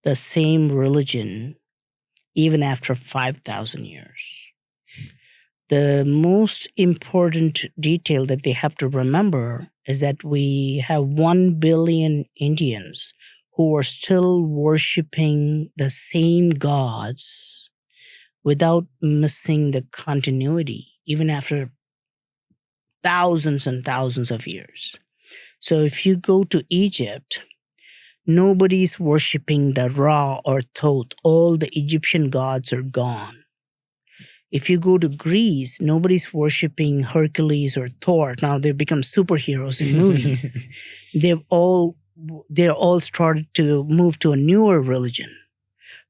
the same religion even after 5,000 years. The most important detail that they have to remember is that we have 1 billion Indians who are still worshiping the same gods without missing the continuity, even after thousands and thousands of years. So if you go to Egypt, nobody's worshiping the Ra or Thoth. All the Egyptian gods are gone. If you go to Greece, nobody's worshiping Hercules or Thor. Now they've become superheroes in movies. They're all started to move to a newer religion.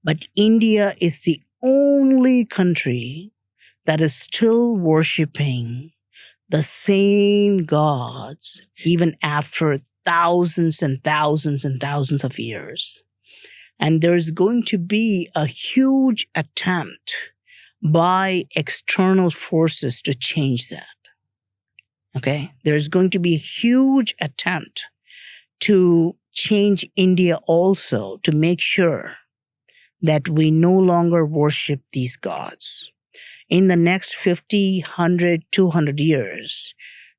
But India is the only country that is still worshiping the same gods even after thousands and thousands and thousands of years. And there's going to be a huge attempt by external forces to change that. Okay? There's going to be a huge attempt to change India also, to make sure that we no longer worship these gods. In the next 50, 100, 200 years,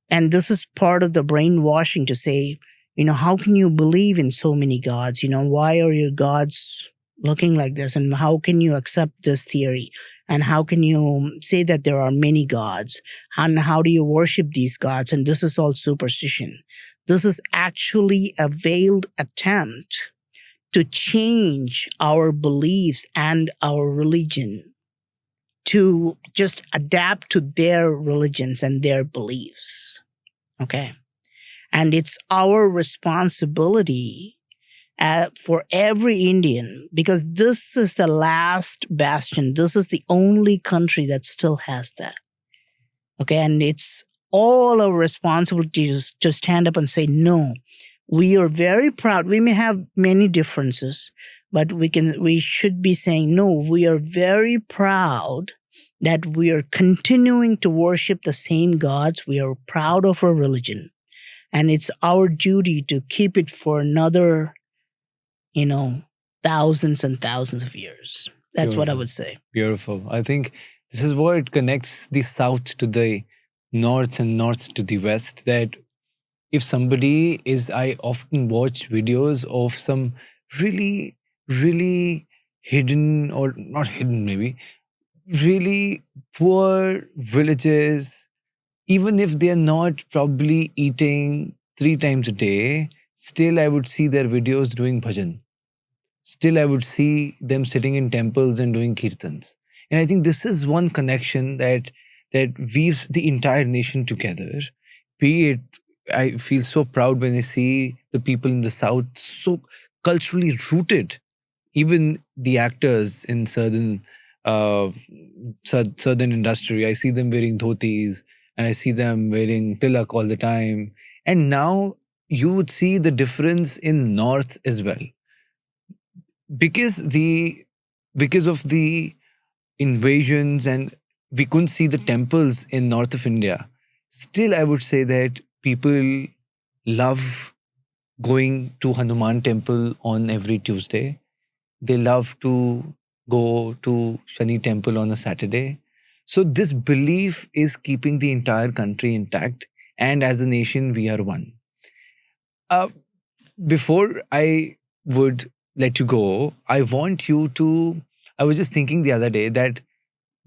and this is part of the brainwashing to say, how can you believe in so many gods? Why are your gods looking like this? And how can you accept this theory? And how can you say that there are many gods? And how do you worship these gods? And this is all superstition. This is actually a veiled attempt to change our beliefs and our religion to just adapt to their religions and their beliefs. Okay? And it's our responsibility for every Indian, because this is the last bastion. This is the only country that still has that. Okay? And it's all our responsibility to stand up and say, no, we are very proud. We may have many differences, but we should be saying, no, we are very proud that we are continuing to worship the same gods. We are proud of our religion. And it's our duty to keep it for another, thousands and thousands of years. That's what I Beautiful. would say. Beautiful. I think this is what connects the south to the north and north to the west. That if somebody is, I often watch videos of some really, really hidden, or not hidden maybe, really poor villages, even if they're not probably eating 3 times a day, still I would see their videos doing bhajan. Still I would see them sitting in temples and doing kirtans. And I think this is one connection that weaves the entire nation together. Be it, I feel so proud when I see the people in the south so culturally rooted. Even the actors in southern industry, I see them wearing dhotis and I see them wearing tilak all the time. And now you would see the difference in north as well. Because of the invasions and we couldn't see the temples in north of India, still I would say that people love going to Hanuman temple on every Tuesday. They love to go to Shani temple on a Saturday. So this belief is keeping the entire country intact, and as a nation we are one. Before I would let you go, I was just thinking the other day that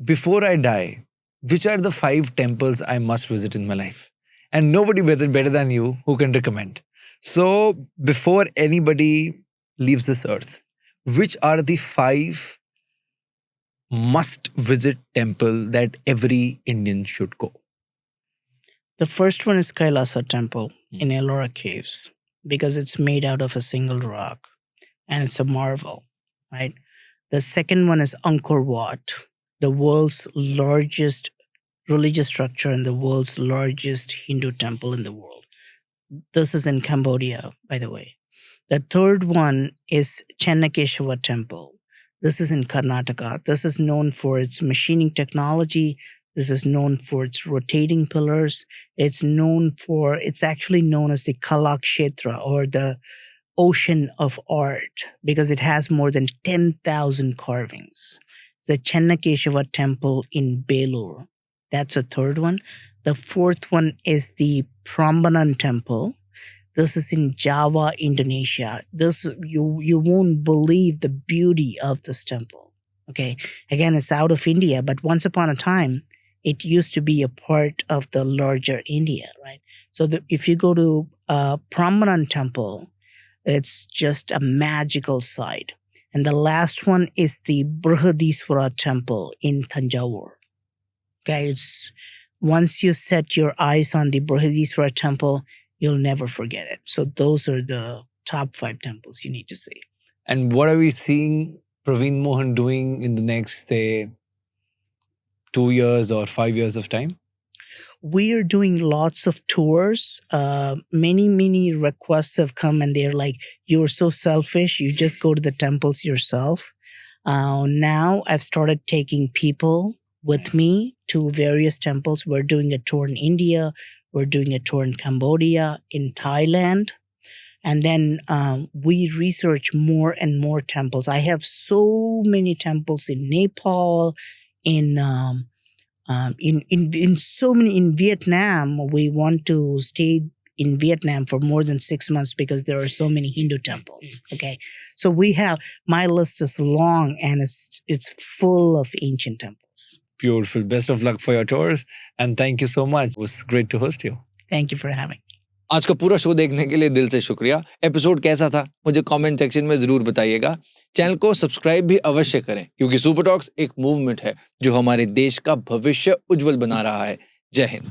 before I die, which are the 5 temples I must visit in my life? And nobody better than you who can recommend. So before anybody leaves this earth, which are the 5 must visit temple that every Indian should go? The first one is Kailasa temple in Ellora caves, because it's made out of a single rock and it's a marvel, right? The second one is Angkor Wat, the world's largest religious structure and the world's largest Hindu temple in the world. This is in Cambodia, by the way. The third one is Chennakeshwar temple. This is in Karnataka. This is known for its machining technology. This is known for its rotating pillars. It's actually known as the Kalakshetra, or the ocean of art, because it has more than 10,000 carvings. The Chennakeshwar temple in Belur. That's the third one. The fourth one is the Prambanan temple. This is in Java, Indonesia. You won't believe the beauty of this temple. Okay, again, it's out of India, but once upon a time, it used to be a part of the larger India, right? So if you go to Prambanan temple, it's just a magical sight. And the last one is the Brihadiswara temple in Tanjavur. Okay, once you set your eyes on the Brihadiswara temple, you'll never forget it. So those are the top 5 temples you need to see. And what are we seeing Praveen Mohan doing in the next, say, 2 years or 5 years of time? We are doing lots of tours. Many requests have come and they're like, you're so selfish. You just go to the temples yourself. Now I've started taking people with me to various temples. We're doing a tour in India. We're doing a tour in Cambodia, in Thailand. And then we research more and more temples. I have so many temples in Nepal, in Vietnam. We want to stay in Vietnam for more than 6 months because there are so many Hindu temples. Okay, so my list is long and it's full of ancient temples. Beautiful. Best of luck for your tours. And thank you so much. It was great to host you. Thank you for having me. आज का पूरा show देखने के लिए दिल से शुक्रिया। Episode कैसा था मुझे कमेंट सेक्शन में जरूर बताइएगा। चैनल को सब्सक्राइब भी अवश्य करें, क्योंकि सुपर टॉक्स एक मूवमेंट है जो हमारे देश का भविष्य उज्जवल बना रहा है। जय हिंद।